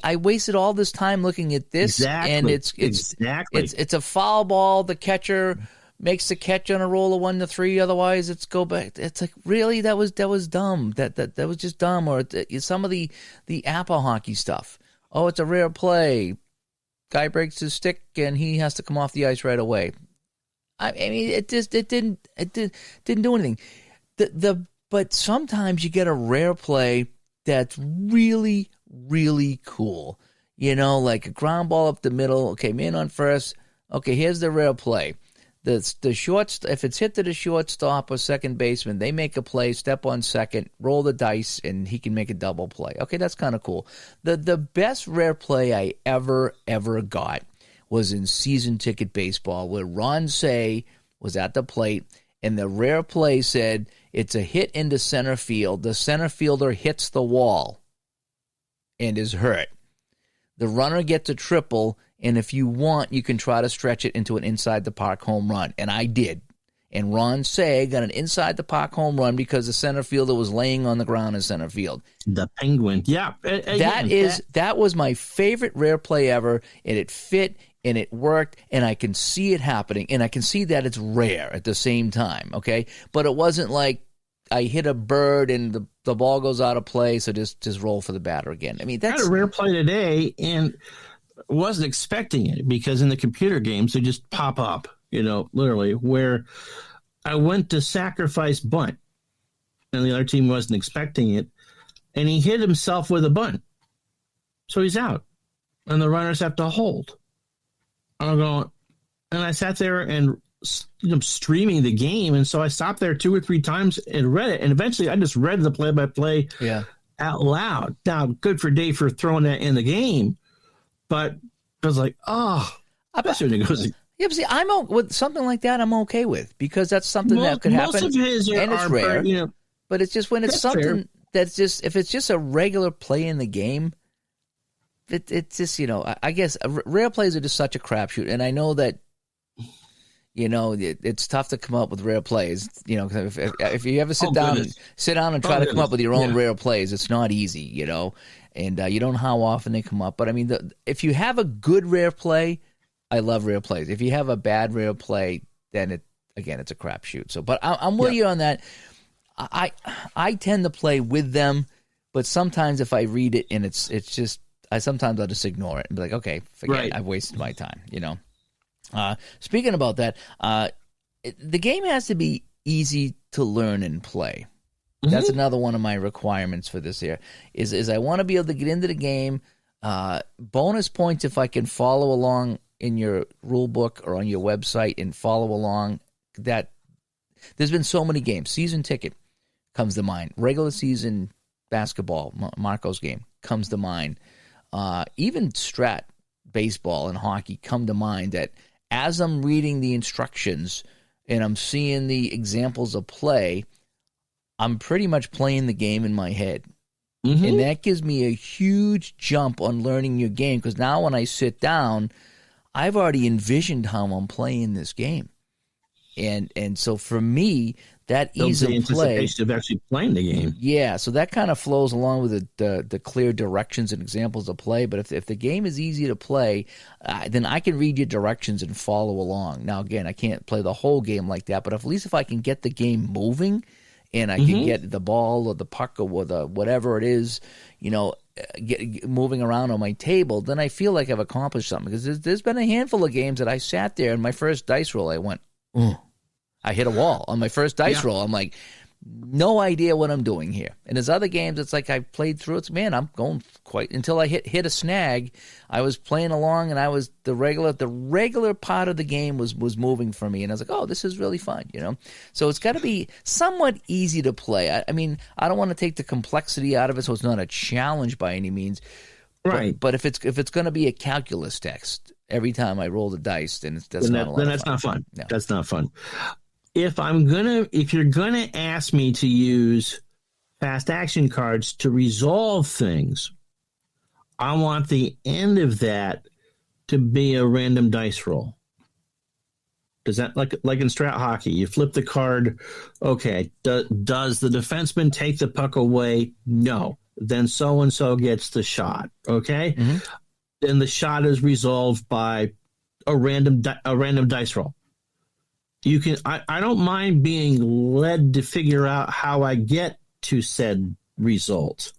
I wasted all this time looking at this, and it's a foul ball. The catcher makes the catch on a roll of 1 to 3. Otherwise, it's go back. It's like, really, that was dumb. That was just dumb. Or some of the Apple Hockey stuff. Oh, it's a rare play. Guy breaks his stick and he has to come off the ice right away. I mean, it didn't do anything. But sometimes you get a rare play that's really, really cool. Like a ground ball up the middle. Okay, man on first. Okay, here's the rare play. The short, if it's hit to the shortstop or second baseman, they make a play, step on second, roll the dice, and he can make a double play. Okay, that's kind of cool. The best rare play I ever got was in season ticket baseball, where Ron Say was at the plate, and the rare play said it's a hit into center field. The center fielder hits the wall and is hurt. The runner gets a triple, and if you want, you can try to stretch it into an inside-the-park home run. And I did. And Ron Say got an inside-the-park home run because the center fielder was laying on the ground in center field. The Penguin. Yeah. That was my favorite rare play ever, and it fit, and it worked, and I can see it happening, and I can see that it's rare at the same time, okay? But it wasn't like I hit a bird and the ball goes out of play, so just roll for the batter again. I mean, that's... I had a rare play today, and wasn't expecting it because in the computer games they just pop up. literally, where I went to sacrifice bunt, and the other team wasn't expecting it, and he hit himself with a bunt. So he's out, and the runners have to hold. I'm going, and I sat there and streaming the game, and so I stopped there 2 or 3 times and read it, and eventually I just read the play-by-play out loud. Now, good for Dave for throwing that in the game, but I was like, especially when it goes. Yeah, but see, with something like that, I'm okay with, because that's something that could happen. Most of his and it's rare, but it's just when it's something fair. that's just, if it's just a regular play in the game, it's just, I guess rare plays are just such a crapshoot, and I know that, it's tough to come up with rare plays. If you ever sit down and try to come up with your own rare plays, it's not easy. And you don't know how often they come up. But I mean, if you have a good rare play, I love rare plays. If you have a bad rare play, then it's a crapshoot. So, but I'm with you on that. I tend to play with them, but sometimes if I read it and it's just, sometimes I'll just ignore it and be like, okay, forget it. I've wasted my time. Speaking about that, the game has to be easy to learn and play. Mm-hmm. That's another one of my requirements for this year. Is I want to be able to get into the game. Bonus points if I can follow along in your rule book or on your website and follow along. That there's been so many games. Season ticket comes to mind. Regular season basketball, Marco's game comes to mind. Even Strat baseball and hockey come to mind. That as I'm reading the instructions and I'm seeing the examples of play, I'm pretty much playing the game in my head. Mm-hmm. And that gives me a huge jump on learning your game, because now when I sit down, I've already envisioned how I'm playing this game. And so for me, that ease of play, anticipation of actually playing the game. Yeah, so that kind of flows along with the clear directions and examples of play. But if the game is easy to play, then I can read your directions and follow along. Now, again, I can't play the whole game like that, but at least if I can get the game moving and I can get the ball or the puck or whatever it is, get moving around on my table, then I feel like I've accomplished something. Because there's been a handful of games that I sat there and my first dice roll, I went, I hit a wall on my first dice roll. I'm like, no idea what I'm doing here. And there's other games, it's like I played through it. Man, I'm going quite until I hit a snag. I was playing along, and I was the regular part of the game was moving for me, and I was like, oh, this is really fun, So it's got to be somewhat easy to play. I mean, I don't want to take the complexity out of it, so it's not a challenge by any means. Right. But if it's going to be a calculus text every time I roll the dice, then that's not fun. No. That's not fun. If you're gonna ask me to use fast action cards to resolve things, I want the end of that to be a random dice roll. Does that like in strat hockey? You flip the card. Okay, does the defenseman take the puck away? No. Then so and so gets the shot. Okay, then the shot is resolved by a random dice roll. You can. I don't mind being led to figure out how I get to said result,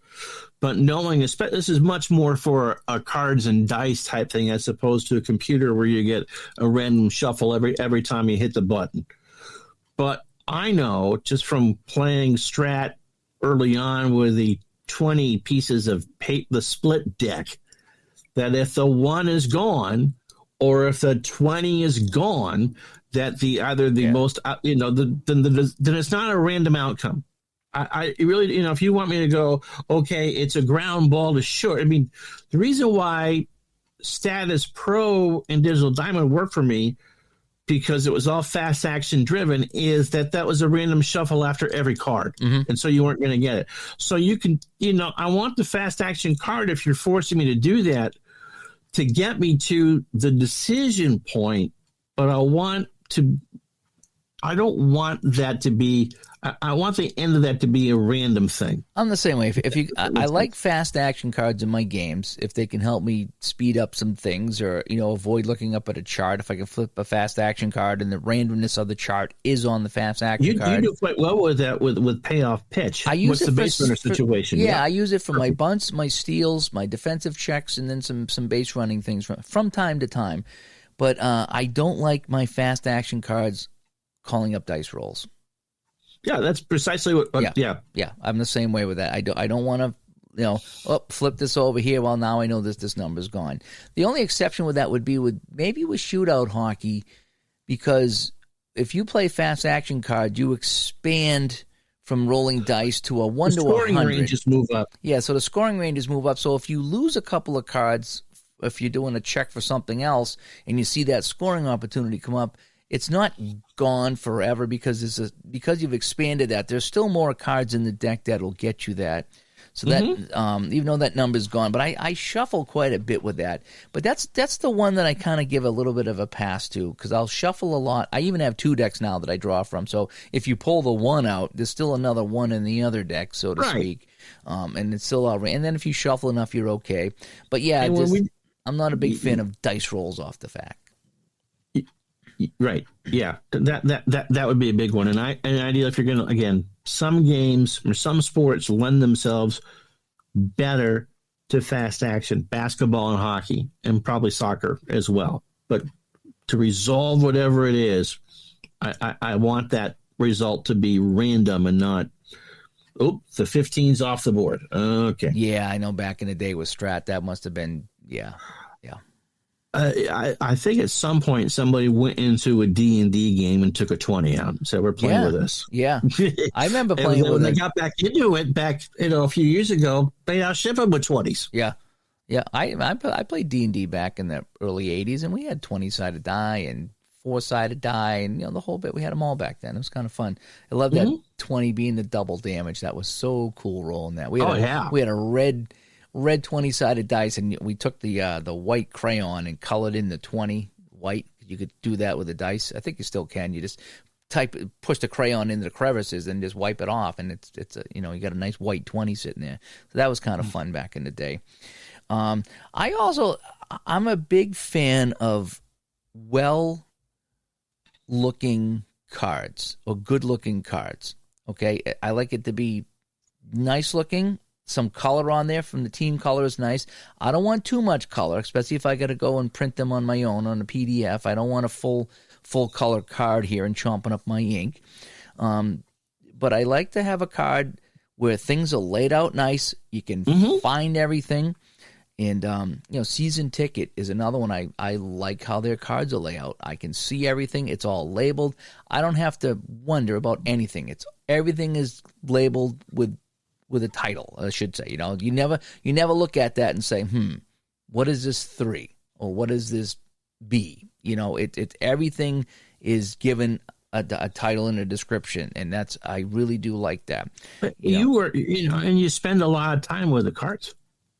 but knowing this is much more for a cards and dice type thing as opposed to a computer where you get a random shuffle every time you hit the button. But I know just from playing Strat early on with the 20 pieces of the split deck, that if the 1 is gone or if the 20 is gone, that most, then it's not a random outcome. I really, if you want me to go, okay, it's a ground ball to short. I mean, the reason why Status Pro and Digital Diamond worked for me, because it was all fast action driven, is that was a random shuffle after every card. And so you weren't going to get it. So you can, I want the fast action card, if you're forcing me to do that, to get me to the decision point, but I don't want that to be, I want the end of that to be a random thing. I'm the same way. I like fast action cards in my games if they can help me speed up some things, or avoid looking up at a chart. If I can flip a fast action card and the randomness of the chart is on the fast action card. You do quite well with that with payoff pitch. What's the base runner situation? Yeah, I use it for my bunts, my steals, my defensive checks, and then some base running things from time to time. but I don't like my fast action cards calling up dice rolls. Yeah, that's precisely what. Yeah. I'm the same way with that. I don't want to, flip this over here. Well, now I know this number's gone. The only exception with that would be with shootout hockey, because if you play fast action card, you expand from rolling dice to a 1 to 100. The scoring ranges move up. Yeah, so the scoring ranges move up. So if you lose a couple of cards, if you're doing a check for something else and you see that scoring opportunity come up, it's not gone forever because you've expanded that. There's still more cards in the deck that'll get you that. So that even though that number's gone, but I shuffle quite a bit with that. But that's the one that I kind of give a little bit of a pass to, because I'll shuffle a lot. I even have 2 decks now that I draw from. So if you pull the 1 out, there's still another 1 in the other deck, so to speak. And it's still all right. And then if you shuffle enough, you're okay. But yeah, I'm not a big fan of dice rolls off the fact. Right. Yeah. That would be a big one. And ideally, if you're going to, again, some games or some sports lend themselves better to fast action, basketball and hockey, and probably soccer as well. But to resolve whatever it is, I want that result to be random and not, the 15's off the board. Okay. Yeah, I know back in the day with Strat, that must have been, yeah. I think at some point somebody went into a D&D game and took a 20 out and said, we're playing with this. Yeah. I remember playing with it. When they got back into it a few years ago, they outship them with 20s. Yeah. Yeah. I played D&D back in the early 80s, and we had 20-sided die and 4-sided die and the whole bit. We had them all back then. It was kind of fun. I love that 20 being the double damage. That was so cool rolling that. We had a red 20-sided dice, and we took the white crayon and colored in the 20 white. You could do that with the dice. I think you still can. You just push the crayon into the crevices and just wipe it off, and it's you got a nice white 20 sitting there. So that was kind of fun back in the day. I'm a big fan of well-looking cards or good-looking cards. Okay, I like it to be nice-looking. Some color on there from the team color is nice. I don't want too much color, especially if I got to go and print them on my own on a PDF. I don't want a full color card here and chomping up my ink. But I like to have a card where things are laid out nice. You can find everything. And, season ticket is another one. I like how their cards are laid out. I can see everything. It's all labeled. I don't have to wonder about anything. Everything is labeled with a title, I should say. You never look at that and say, what is this 3? Or what is this B? Everything is given a title and a description, and I really do like that. But and you spend a lot of time with the cards.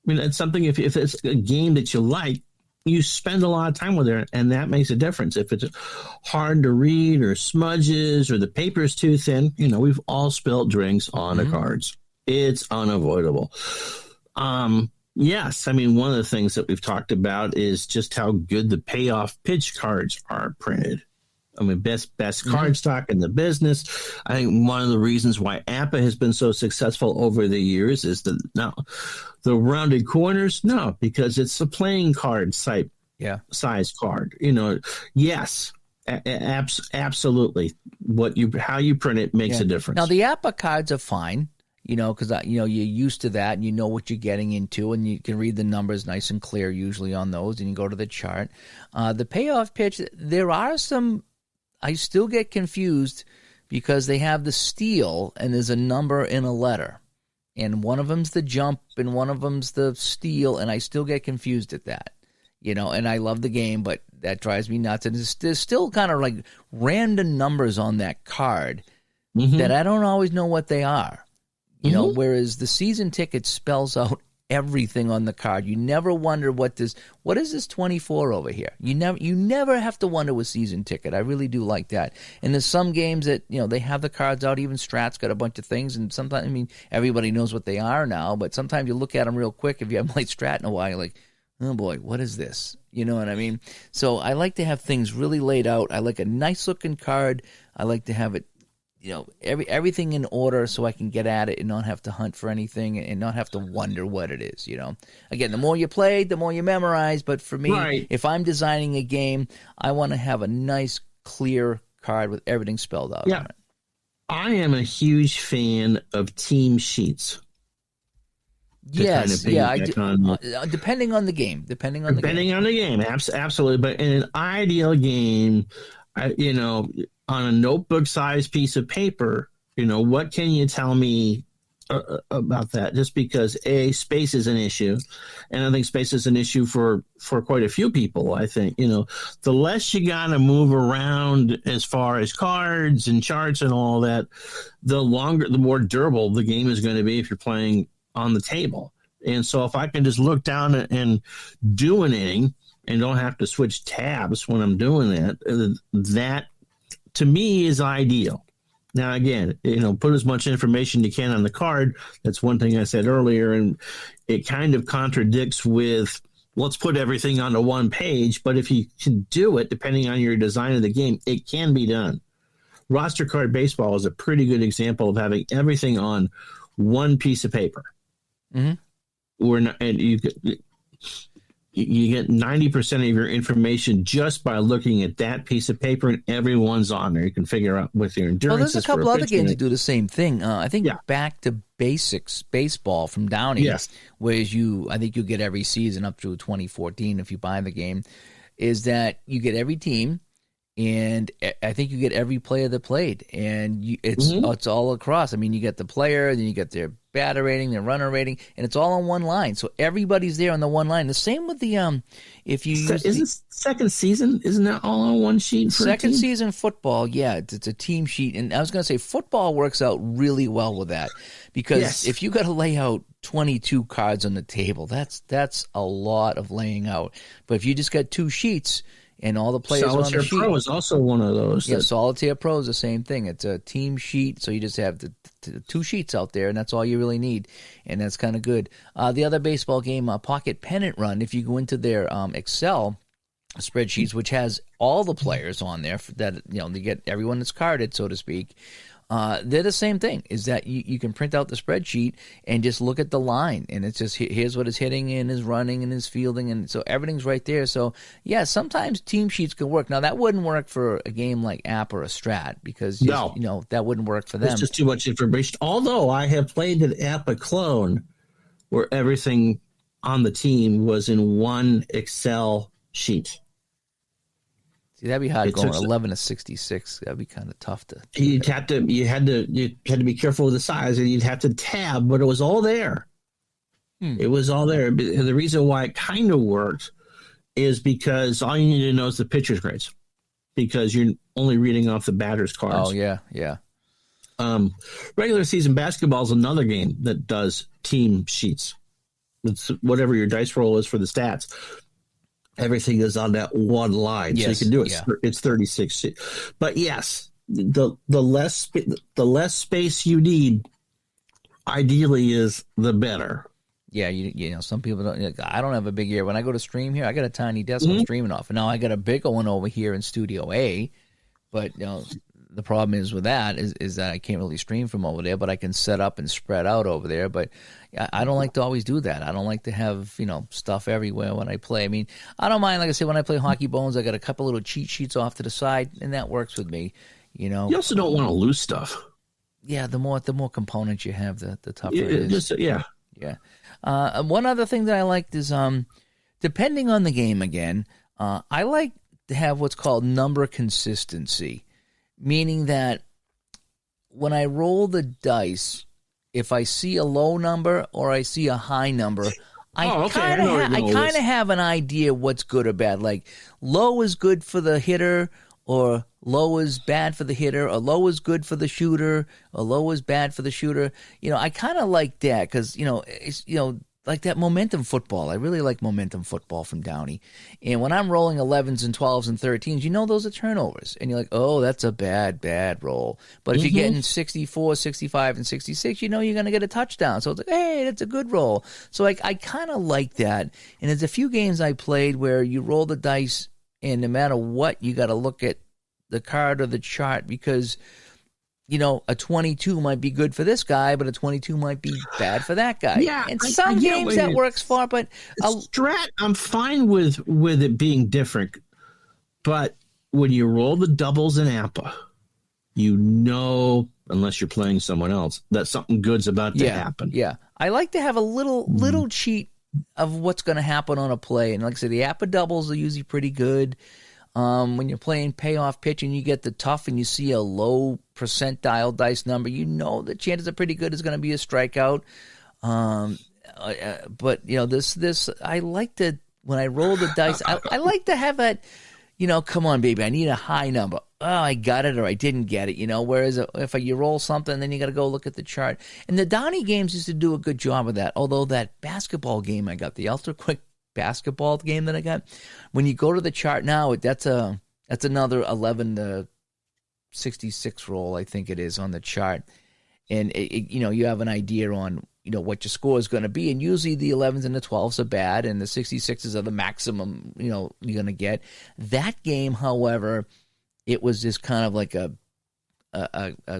I mean, it's something, if it's a game that you like, you spend a lot of time with it, and that makes a difference. If it's hard to read or smudges or the paper's too thin, we've all spilled drinks on the cards. It's unavoidable. Yes, I mean, one of the things that we've talked about is just how good the payoff pitch cards are printed. I mean, best card stock in the business. I think one of the reasons why APA has been so successful over the years is the rounded corners. No, because it's a playing card size card. Yes. Absolutely. How you print it makes a difference. Now the APA cards are fine. Because you're used to that and you know what you're getting into, and you can read the numbers nice and clear usually on those, and you go to the chart. The payoff pitch, there are some, I still get confused because they have the steal and there's a number in a letter, and one of them's the jump and one of them's the steal, and I still get confused at that. And I love the game, but that drives me nuts. And there's still kind of like random numbers on that card that I don't always know what they are. Whereas the season ticket spells out everything on the card. You never wonder what is this 24 over here? You never have to wonder with season ticket. I really do like that. And there's some games that, they have the cards out, even Strat's got a bunch of things, and sometimes, everybody knows what they are now, but sometimes you look at them real quick. If you haven't played Strat in a while, you're like, oh boy, what is this? You know what I mean? So I like to have things really laid out. I like a nice looking card. I like to have it everything in order so I can get at it and not have to hunt for anything and not have to wonder what it is. Again, the more you play, the more you memorize. But for me, if I'm designing a game, I want to have a nice, clear card with everything spelled out on it. I am a huge fan of team sheets. Yes, I do. Depending on the game. Depending on the game, absolutely. But in an ideal game, on a notebook-sized piece of paper, what can you tell me about that? Just because space is an issue, and I think space is an issue for quite a few people. I think the less you gotta move around as far as cards and charts and all that, the more durable the game is going to be if you're playing on the table. And so if I can just look down and do an inning and don't have to switch tabs when I'm doing that to me is ideal. Now, again, put as much information you can on the card. That's one thing I said earlier, and it kind of contradicts with let's put everything onto one page. But if you can do it, depending on your design of the game, it can be done. Roster card baseball is a pretty good example of having everything on one piece of paper. Mm-hmm. And you get 90% of your information just by looking at that piece of paper, and everyone's on there. You can figure out with your endurance. Well, there's a couple other games that do the same thing. I think Back to Basics Baseball from Downey, where I think you get every season up through 2014 if you buy the game, is that you get every team. And I think you get every player that played, and it's all across. I mean, you get the player, then you get their batter rating, their runner rating, and it's all on one line. So everybody's there on the one line. The same with the if you use second season, isn't that all on one sheet? For second season football, it's a team sheet, and I was going to say football works out really well with that because if you got to lay out 22 cards on the table, that's a lot of laying out. But if you just got two sheets. And all the players on the sheet. Solitaire Pro is also one of those. Yeah, Solitaire Pro is the same thing. It's a team sheet, so you just have the two sheets out there, and that's all you really need, and that's kind of good. The other baseball game, Pocket Pennant Run, if you go into their Excel spreadsheets, which has all the players on there, that they get everyone that's carded, so to speak. They're the same thing, is that you can print out the spreadsheet and just look at the line, and it's just here's what his hitting and his running and his fielding, and so everything's right there. So sometimes team sheets can work. Now that wouldn't work for a game like App or a Strat because that wouldn't work for them. It's just too much information. Although I have played an App clone where everything on the team was in one Excel sheet. See, that'd be hard going 11 to 66. That'd be kind of tough to. You had to be careful with the size, and you'd have to tab, but it was all there. It was all there. And the reason why it kind of worked is because all you need to know is the pitcher's grades, because you're only reading off the batter's cards. Oh yeah. Regular season basketball is another game that does team sheets. It's whatever your dice roll is for the stats. Everything is on that one line, so you can do it. Yeah. It's 36. But yes, the less space you need, ideally, is the better. Yeah, some people don't. I don't have a big ear. When I go to stream here, I got a tiny desk I'm streaming off, and now I got a bigger one over here in Studio A. But the problem is with that is that I can't really stream from over there, but I can set up and spread out over there. But I don't like to always do that. I don't like to have, stuff everywhere when I play. I mean, I don't mind, like I said, when I play Hockey Bones, I got a couple little cheat sheets off to the side, and that works with me, You also don't want to lose stuff. Yeah, the more components you have, the tougher it is. Yeah. One other thing that I liked is, depending on the game again, I like to have what's called number consistency. Meaning that when I roll the dice, if I see a low number or I see a high number, I kind of have an idea what's good or bad. Like low is good for the hitter, or low is bad for the hitter, or low is good for the shooter, or low is bad for the shooter. I kind of like that because it's like that momentum football. I really like momentum football from Downey. And when I'm rolling 11s and 12s and 13s, those are turnovers. And you're like, oh, that's a bad roll. But if you're getting 64, 65, and 66, you're going to get a touchdown. So it's like, hey, that's a good roll. So I kind of like that. And there's a few games I played where you roll the dice, and no matter what, you got to look at the card or the chart, because a 22 might be good for this guy, but a 22 might be bad for that guy. Yeah, and some games that works for, but strat, I'm fine with it being different. But when you roll the doubles in APA, unless you're playing someone else, that something good's about to happen. Yeah, I like to have a little cheat of what's going to happen on a play. And like I said, the APA doubles are usually pretty good. When you're playing payoff pitch and you get the tough and you see a low percentile dice number, the chances are pretty good it's going to be a strikeout. But this I like to, when I roll the dice, I like to have that, come on, baby, I need a high number. Oh, I got it or I didn't get it, Whereas if you roll something, then you got to go look at the chart. And the Downey games used to do a good job of that. Although that basketball game I got, the Ultra Quick basketball game that I got, when you go to the chart now, that's another 11 to 66 roll, I think it is, on the chart. And you have an idea on what your score is going to be, and usually the 11s and the 12s are bad, and the 66s are the maximum you're going to get. That game, however, it was just kind of like a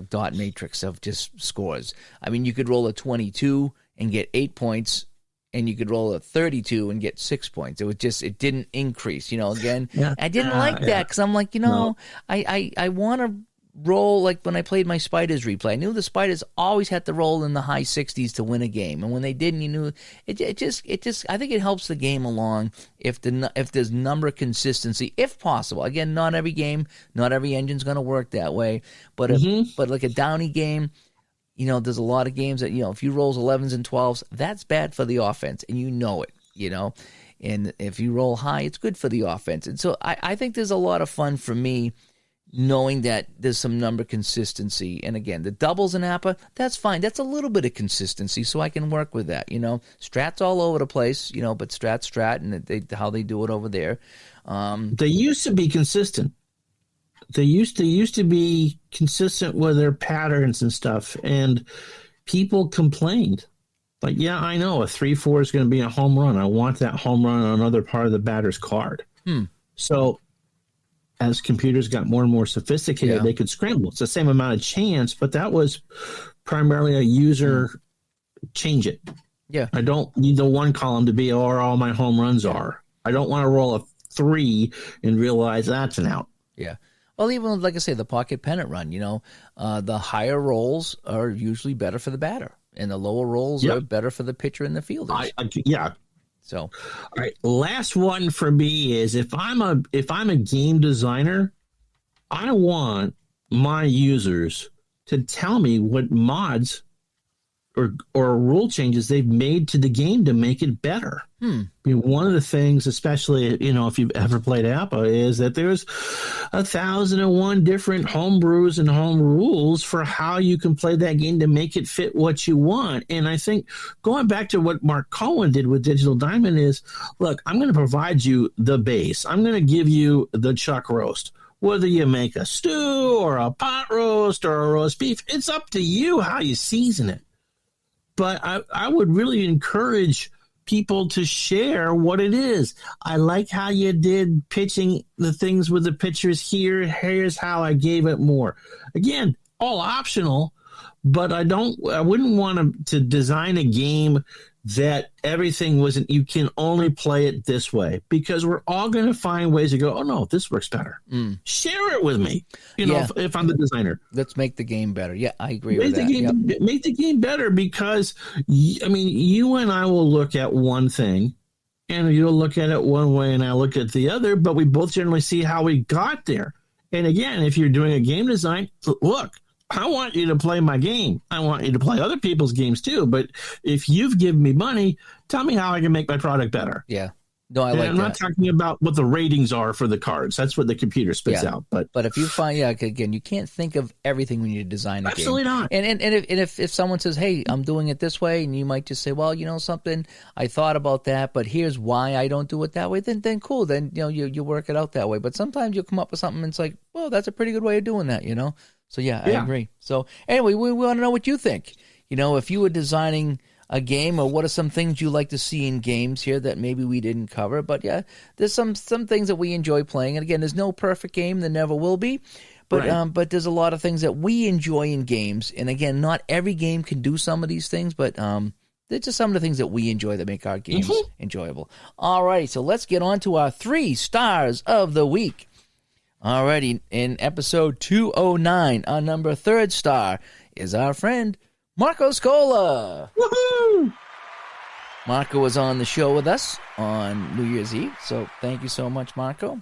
dot matrix of just scores. I mean, you could roll a 22 and get 8 points, and you could roll a 32 and get 6 points. It didn't increase. Again, I didn't like that because I'm like, I want to roll like when I played my Spiders replay. I knew the Spiders always had to roll in the high 60s to win a game, and when they didn't, you knew it just. I think it helps the game along if there's number consistency, if possible. Again, not every game, not every engine's going to work that way, but but like a Downey game. There's a lot of games that, if you rolls 11s and 12s, that's bad for the offense, and it, and if you roll high, it's good for the offense. And so I think there's a lot of fun for me knowing that there's some number consistency. And again, the doubles in APA, that's fine. That's a little bit of consistency, so I can work with that. Strat's all over the place, but Strat's Strat, and how they do it over there. They used to be consistent. They used to be consistent with their patterns and stuff, and people complained. Like, yeah, I know a 3-4 is going to be a home run. I want that home run on another part of the batter's card. So as computers got more and more sophisticated, they could scramble. It's the same amount of chance, but that was primarily a user change it. Yeah. I don't need the one column to be where all my home runs are. I don't want to roll a 3 and realize that's an out. Yeah. Well, even like I say, the pocket pennant run, the higher rolls are usually better for the batter, and the lower rolls are better for the pitcher and the fielders. So, all right. Last one for me is if I'm a game designer, I want my users to tell me what mods or rule changes they've made to the game to make it better. I mean, one of the things, especially, if you've ever played APA, is that there's 1,001 different home brews and home rules for how you can play that game to make it fit what you want. And I think going back to what Mark Cohen did with Digital Diamond is, look, I'm going to provide you the base. I'm going to give you the chuck roast. Whether you make a stew or a pot roast or a roast beef, it's up to you how you season it. But I would really encourage people to share what it is. I like how you did pitching the things with the pitchers here. Here's how I gave it more. Again, all optional, but I wouldn't want to design a game that everything wasn't, you can only play it this way, because we're all going to find ways to go, oh no, this works better. Share it with me, if I'm the designer. Let's make the game better. Yeah, I agree with that. Make the game better, because, you and I will look at one thing, and you'll look at it one way and I look at the other, but we both generally see how we got there. And again, if you're doing a game design, look, I want you to play my game. I want you to play other people's games too. But if you've given me money, tell me how I can make my product better. Yeah. No, I like that. I'm not talking about what the ratings are for the cards. That's what the computer spits out. But if you find, again, you can't think of everything when you design a game. Absolutely not. And if someone says, hey, I'm doing it this way, and you might just say, well, something, I thought about that, but here's why I don't do it that way, then cool. Then, you work it out that way. But sometimes you'll come up with something and it's like, well, that's a pretty good way of doing that, So, I agree. So, anyway, we want to know what you think. If you were designing a game, or what are some things you like to see in games here that maybe we didn't cover. But, there's some things that we enjoy playing. And, again, there's no perfect game. There never will be. But Right. but there's a lot of things that we enjoy in games, and again, not every game can do some of these things, but they're just some of the things that we enjoy that make our games enjoyable. All right, so let's get on to our 3 stars of the week. All righty, in episode 209, our number 3rd star is our friend Marco Scola. Woohoo! Marco was on the show with us on New Year's Eve, so thank you so much, Marco.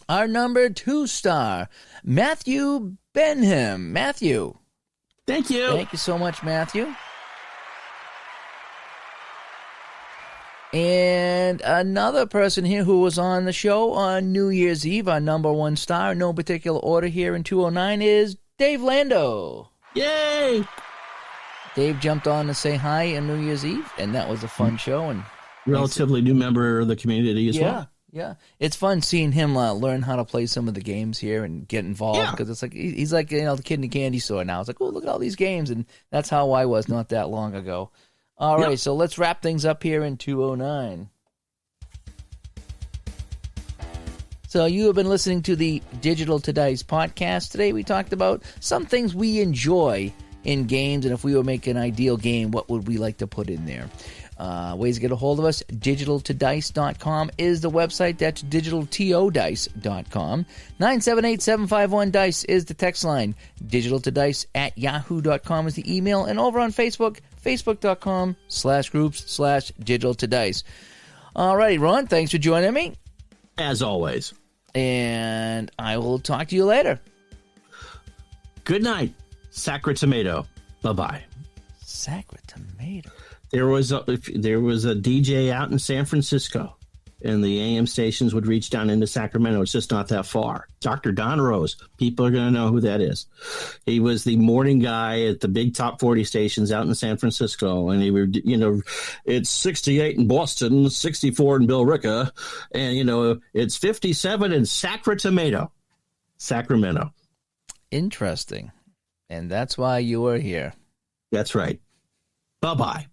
Our number 2 star, Matthew Benham. Matthew. Thank you. Thank you so much, Matthew. And another person here who was on the show on New Year's Eve, our number 1 star, no particular order here in 209, is Dave Lando. Yay! Dave jumped on to say hi on New Year's Eve, and that was a fun show. And Relatively new member of the community as well. Yeah. It's fun seeing him learn how to play some of the games here and get involved, because it's like he's like the kid in the candy store now. It's like, oh, look at all these games, and that's how I was not that long ago. All right, so let's wrap things up here in 209. So you have been listening to the Digital to Dice podcast. Today we talked about some things we enjoy in games, and if we were making an ideal game, what would we like to put in there? Ways to get a hold of us, digitaltodice.com is the website. That's digitaltodice.com. 978-751-DICE is the text line. digitaltodice@yahoo.com is the email. And over on Facebook, facebook.com/groups/digitaltodice. All righty, Ron, thanks for joining me. As always. And I will talk to you later. Good night, Sacra Tomato. Bye-bye. Sacra Tomato. There was a DJ out in San Francisco, and the AM stations would reach down into Sacramento. It's just not that far. Dr. Don Rose. People are going to know who that is. He was the morning guy at the big top 40 stations out in San Francisco, and he would, it's 68 in Boston, 64 in Billerica, and, it's 57 in Sacramento. Interesting. And that's why you are here. That's right. Bye-bye.